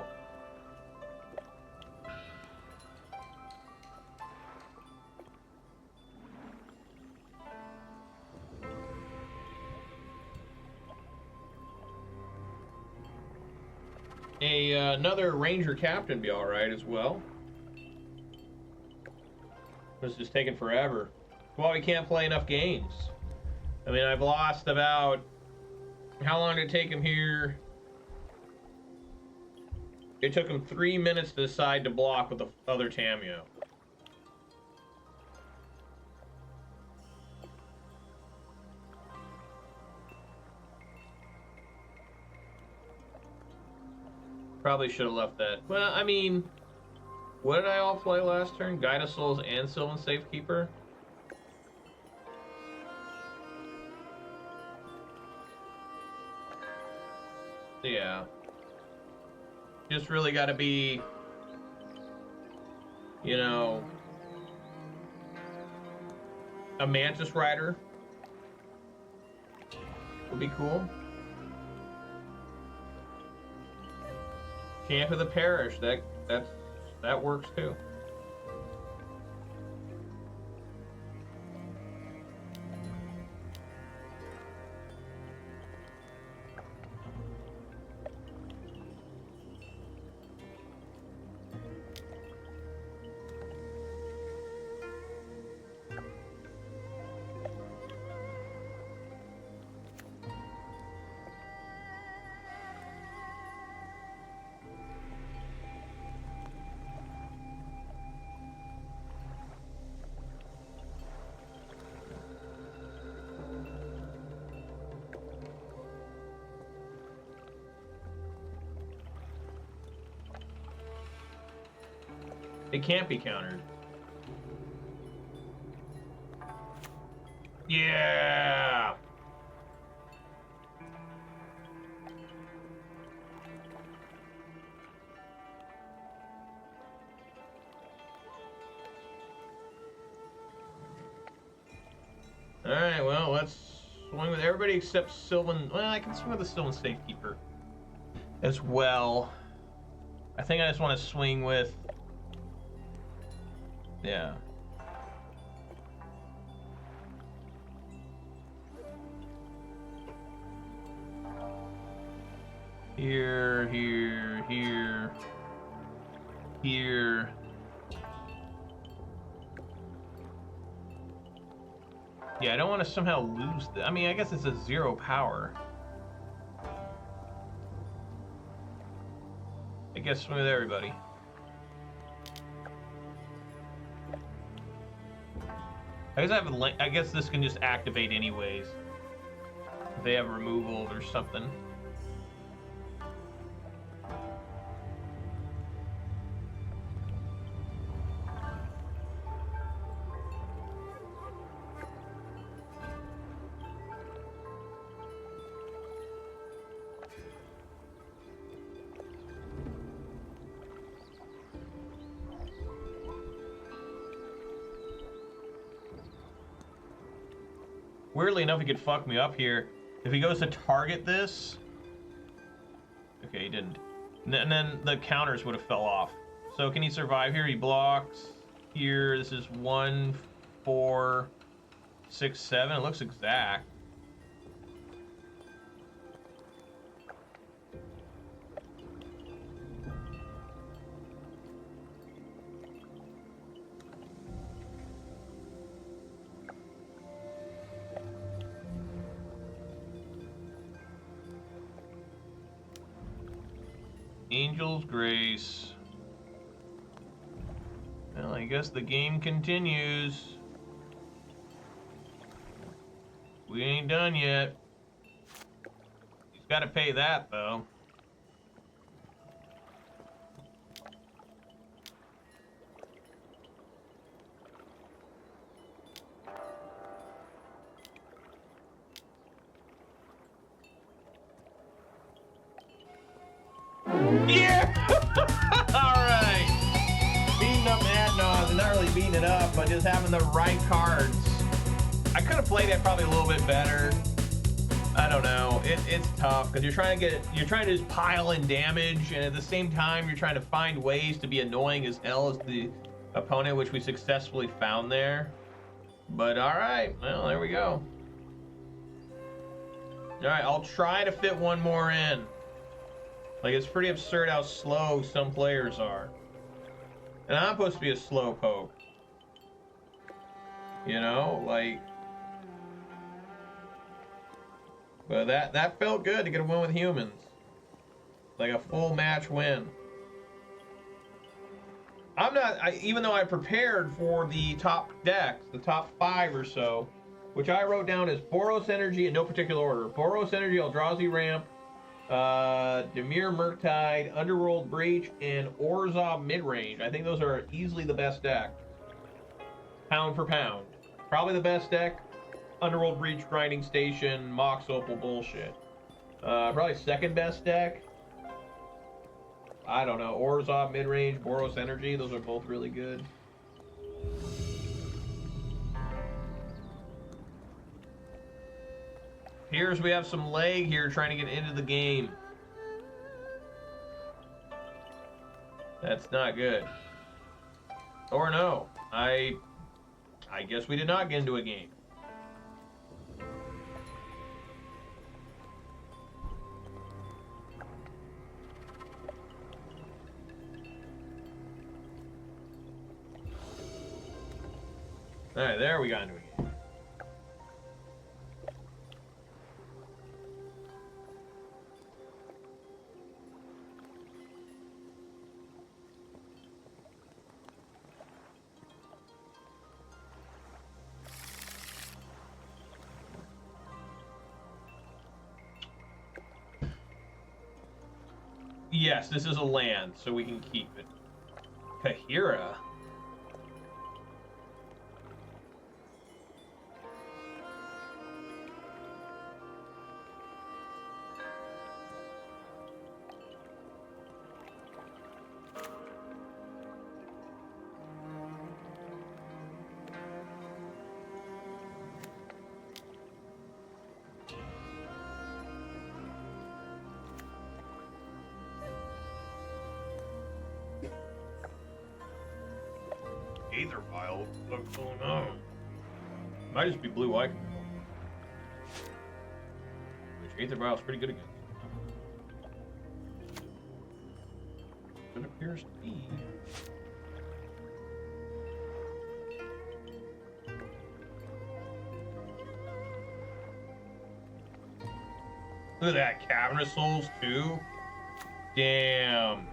Another Ranger-Captain be alright as well. This is just taking forever. Well, we can't play enough games. I mean, I've lost about... How long did it take him here? It took him 3 minutes to decide to block with the other Tameo. Probably should have left that. Well, I mean, what did I all play last turn? Guide of Souls and Sylvan Safekeeper? Yeah. Just really got to be, you know, a Mantis Rider would be cool. Champ of the Parish, that works too. It can't be countered. Yeah. All right, well, let's swing with everybody except Sylvan. Well, I can swing with the Sylvan Safekeeper as well. I think I just want to swing with... Yeah. Here, here, here, here. Yeah, I don't want to somehow lose I mean, I guess it's a 0 power. I guess swing with everybody. I guess this can just activate anyways. If they have removal or something. Weirdly enough, he could fuck me up here. If he goes to target this... Okay, he didn't. And then the counters would have fell off. So can he survive here? He blocks here. This is 1, 4, 6, 7. It looks exact. Angel's Grace. Well, I guess the game continues. We ain't done yet. He's got to pay that, though. Yeah! Alright. Beating up Adnons, not really beating it up, but just having the right cards. I could have played it probably a little bit better. I don't know. It's tough because you're trying to just pile in damage, and at the same time you're trying to find ways to be annoying as hell as the opponent, which we successfully found there. But all right, well, there we go. All right, I'll try to fit one more in. Like, it's pretty absurd how slow some players are. And I'm supposed to be a slow poke. You know, like... But that felt good to get a win with humans. Like a full match win. Even though I prepared for the top decks, the top 5 or so, which I wrote down as Boros Energy in no particular order. Boros Energy, Eldrazi Ramp, Dimir Murktide, Underworld Breach, and Orzhov Midrange. I think those are easily the best deck. Pound for pound. Probably the best deck. Underworld Breach, Grinding Station, Mox Opal bullshit. Probably second best deck. I don't know. Orzhov Midrange, Boros Energy. Those are both really good. Here's we have some leg here trying to get into the game. That's not good. Or no. I guess we did not get into a game. Alright, there we got into a game. Yes, this is a land, so we can keep it. Kahira. Aether Vial. What's going on? Might just be blue-white. Which Aether Vial is pretty good against. It appears to be. Look at that, Cavern of Souls too. Damn.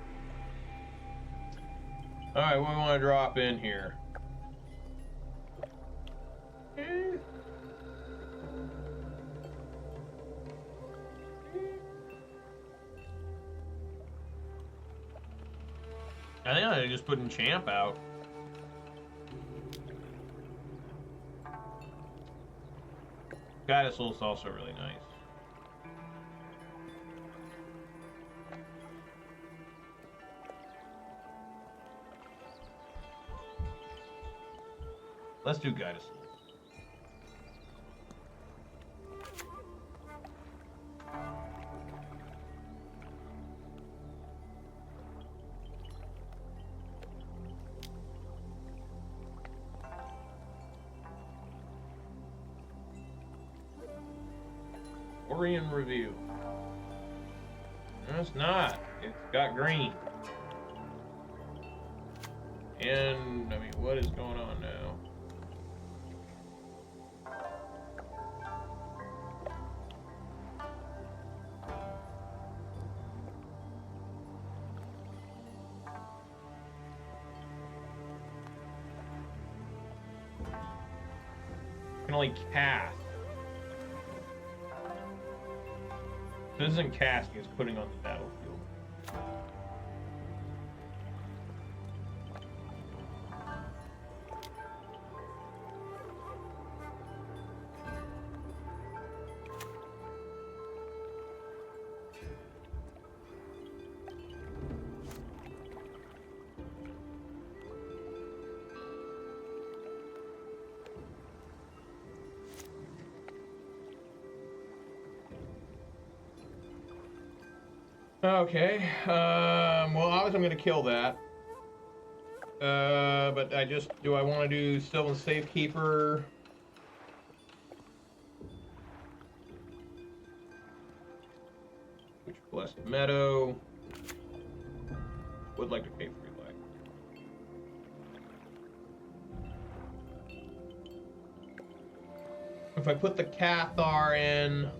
All right, what do we want to drop in here? I think I just put Enchant out. Guided Soul is also really nice. Let's do Guided Soul. Orion Review. No, it's not. It's got green. And, I mean, what is going on now? Can only cast. This isn't casting, it's putting on the battlefield. Okay. Well, obviously I'm gonna kill that. But do I want to do Sylvan Safekeeper? Which Blessed Meadow? Would like to pay 3 life. If I put the Cathar in,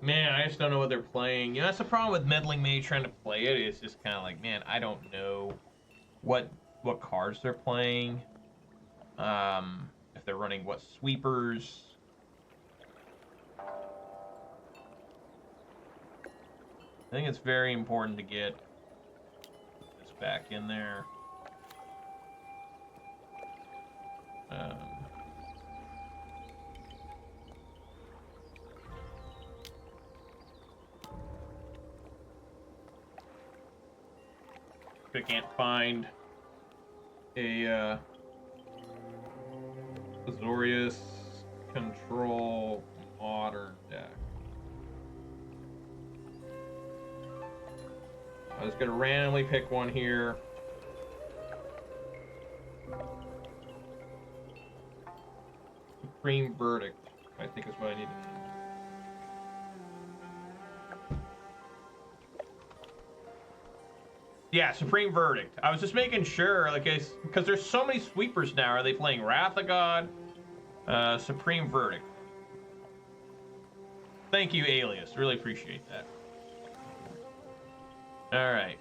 man, I just don't know what they're playing. You know, that's the problem with Meddling Mage trying to play it. It's just kind of like, man, I don't know what cards they're playing. If they're running what sweepers. I think it's very important to get this back in there. I can't find a Azorius control modern deck. I was gonna randomly pick one here. Supreme Verdict, I think is what I need to do. Yeah, Supreme Verdict. I was just making sure, like, because there's so many sweepers now. Are they playing Wrath of God? Supreme Verdict. Thank you, Alias. Really appreciate that. Alright.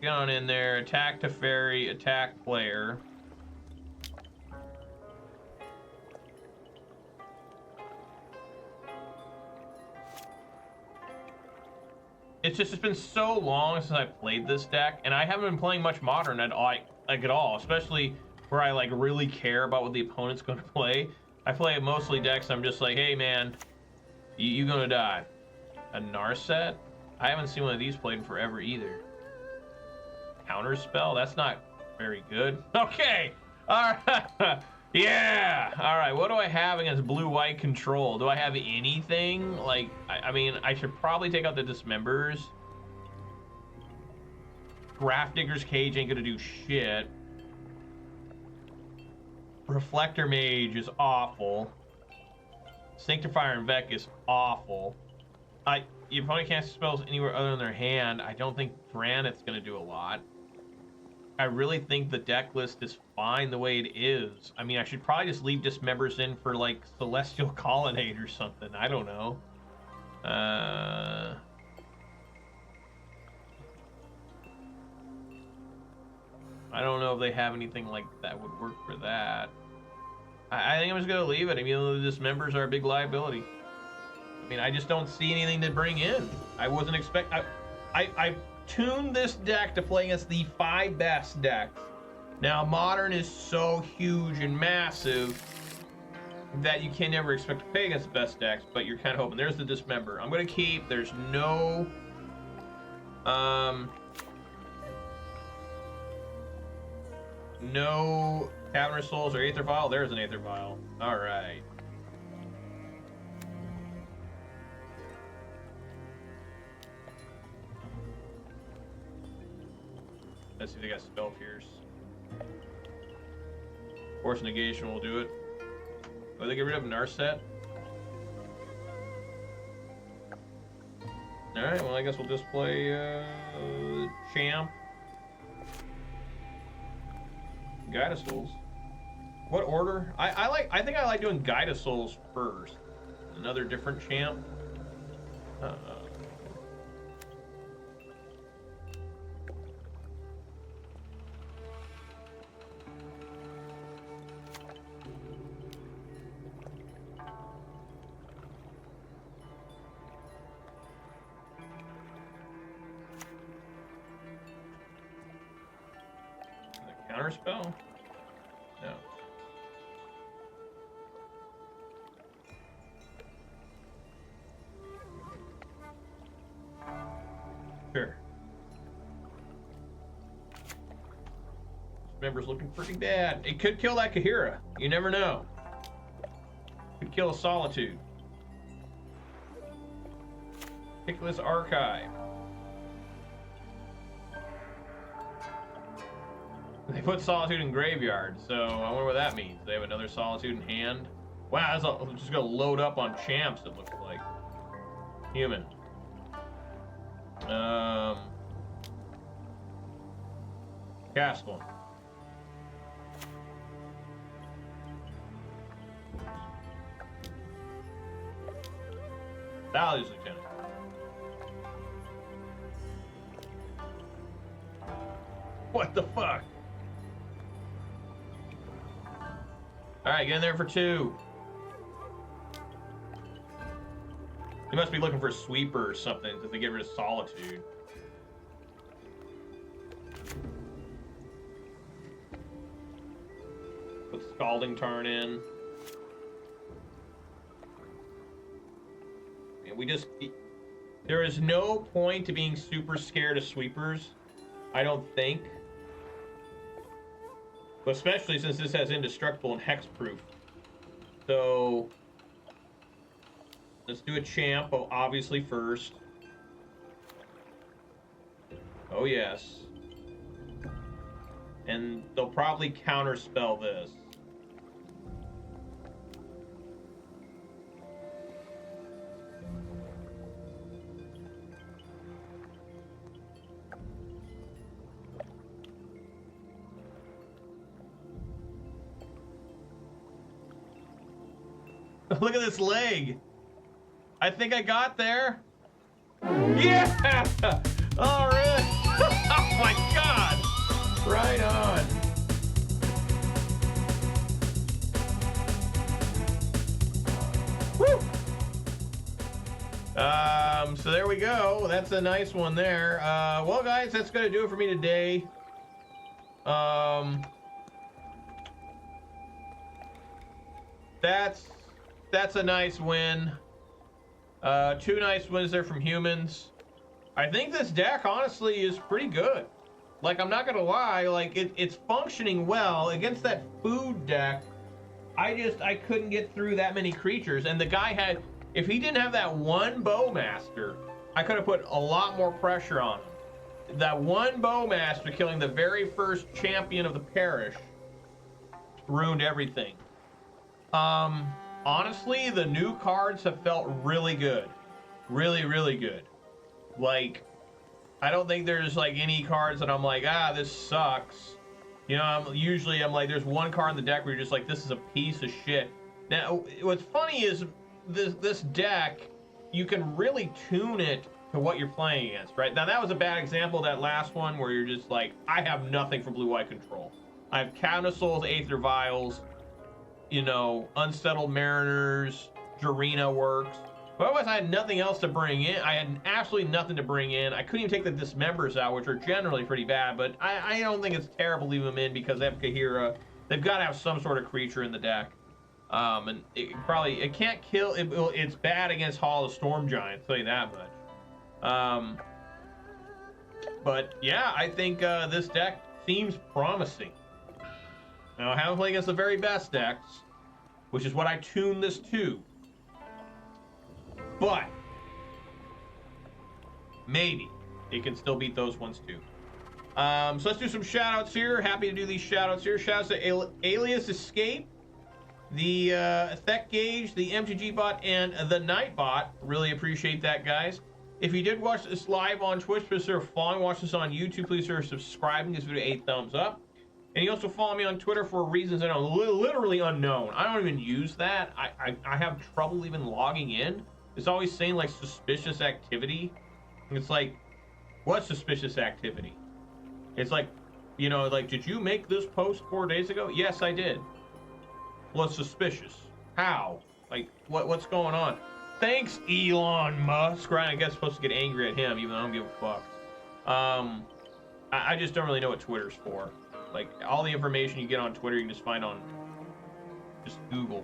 Get on in there. Attack Teferi, attack player. It's been so long since I played this deck, and I haven't been playing much Modern at all, especially where I like really care about what the opponent's going to play. I play mostly decks. I'm just like, hey man, you gonna die. A Narset? I haven't seen one of these played in forever either. Counter spell? That's not very good. Okay, all right. Yeah! Alright, what do I have against blue-white control? Do I have anything? Like, I mean, I should probably take out the Dismembers. Grafdigger's Cage ain't gonna do shit. Reflector Mage is awful. Sanctifier en-Vec is awful. You probably can't spells anywhere other than their hand. I don't think Drannith's gonna do a lot. I really think the deck list is fine the way it is. I mean, I should probably just leave Dismembers in for, like, Celestial Colonnade or something. I don't know. I don't know if they have anything like that would work for that. I think I'm just going to leave it. I mean, the Dismembers are a big liability. I mean, I just don't see anything to bring in. I wasn't expect. I tuned this deck to play against the 5 best decks. Now, Modern is so huge and massive that you can never expect to play against the best decks, but you're kind of hoping. There's the Dismember. I'm going to keep. There's no... no Cavern of Souls or Aether Vial. There's an Aether Vial. All right. Let's see if they got Spell Pierce. Force Negation will do it. Oh, they get rid of Narset? Alright, well I guess we'll just play Champ. Guide of Souls. What order? I think I like doing Guide of Souls first. Another different champ. Counter spell? No. Sure. Dismember's looking pretty bad. It could kill that Kahira. You never know. Could kill a Solitude. Pitiless Archive. They put Solitude in Graveyard, so I wonder what that means. They have another Solitude in hand. Wow, that's just gonna load up on champs, it looks like. Human. Cast one. Thalia's Lieutenant. What the fuck? Alright, get in there for 2. They must be looking for a sweeper or something if they get rid of Solitude. Put Scalding Tarn in. And we just... There is no point to being super scared of sweepers, I don't think. But especially since this has Indestructible and Hexproof. So... Let's do a champ, obviously, first. Oh, yes. And they'll probably counterspell this. Look at this leg. I think I got there. Yeah! All right. Oh my God. Right on. Woo! So there we go. That's a nice one there. Well, guys, that's gonna do it for me today. That's a nice win. 2 nice wins there from humans. I think this deck, honestly, is pretty good. Like, I'm not gonna lie, like, it's functioning well. Against that food deck, I couldn't get through that many creatures. And the guy had, if he didn't have that one Bowmaster, I could have put a lot more pressure on him. That one Bowmaster killing the very first champion of the Parish ruined everything. Honestly, the new cards have felt really good. Really, really good. Like, I don't think there's, like, any cards that I'm like, ah, this sucks. You know, I'm like, there's one card in the deck where you're just like, this is a piece of shit. Now, what's funny is this deck, you can really tune it to what you're playing against, right? Now, that was a bad example of that last one where you're just like, I have nothing for blue-white control. I have Cavern of Souls, Aether Vials, you know, Unsettled Mariners, Jirina works. But otherwise, I had nothing else to bring in. I had absolutely nothing to bring in. I couldn't even take the Dismembers out, which are generally pretty bad, but I don't think it's terrible to leave them in because they have Kahira. They've got to have some sort of creature in the deck. And it can't kill, it's bad against Hall of Storm Giants, I'll tell you that much. But yeah, I think this deck seems promising. Now, I haven't played against the very best decks, which is what I tuned this to. But maybe it can still beat those ones too. So let's do some shout outs here. Happy to do these shout outs here. Shout outs to Alias Escape, the Thek Gauge, the MTG bot, and the Night bot. Really appreciate that, guys. If you did watch this live on Twitch, please consider following. Watch this on YouTube, please consider subscribing. This video 8 thumbs up. And you also follow me on Twitter for reasons that are literally unknown. I don't even use that. I have trouble even logging in. It's always saying, like, suspicious activity. It's like, what suspicious activity? It's like, you know, like, did you make this post 4 days ago? Yes, I did. Well, it's suspicious. How? Like, what's going on? Thanks, Elon Musk. Right? I guess I'm supposed to get angry at him, even though I don't give a fuck. I just don't really know what Twitter's for. Like, all the information you get on Twitter, you can just find on just Google.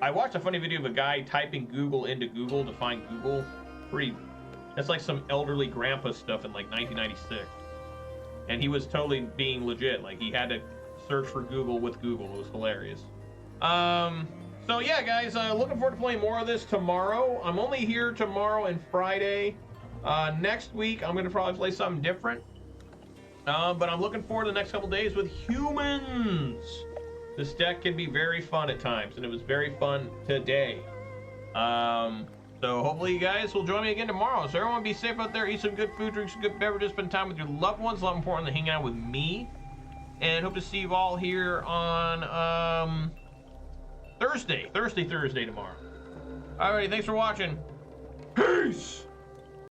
I watched a funny video of a guy typing Google into Google to find Google. That's like some elderly grandpa stuff in like 1996. And he was totally being legit. Like, he had to search for Google with Google. It was hilarious. So yeah, guys, looking forward to playing more of this tomorrow. I'm only here tomorrow and Friday. Next week, I'm going to probably play something different. But I'm looking forward to the next couple days with humans. This deck can be very fun at times, and it was very fun today. So hopefully you guys will join me again tomorrow. So everyone be safe out there. Eat some good food, drink some good beverages, spend time with your loved ones. A lot important than hanging out with me. And hope to see you all here on Thursday tomorrow. Alrighty, thanks for watching. Peace!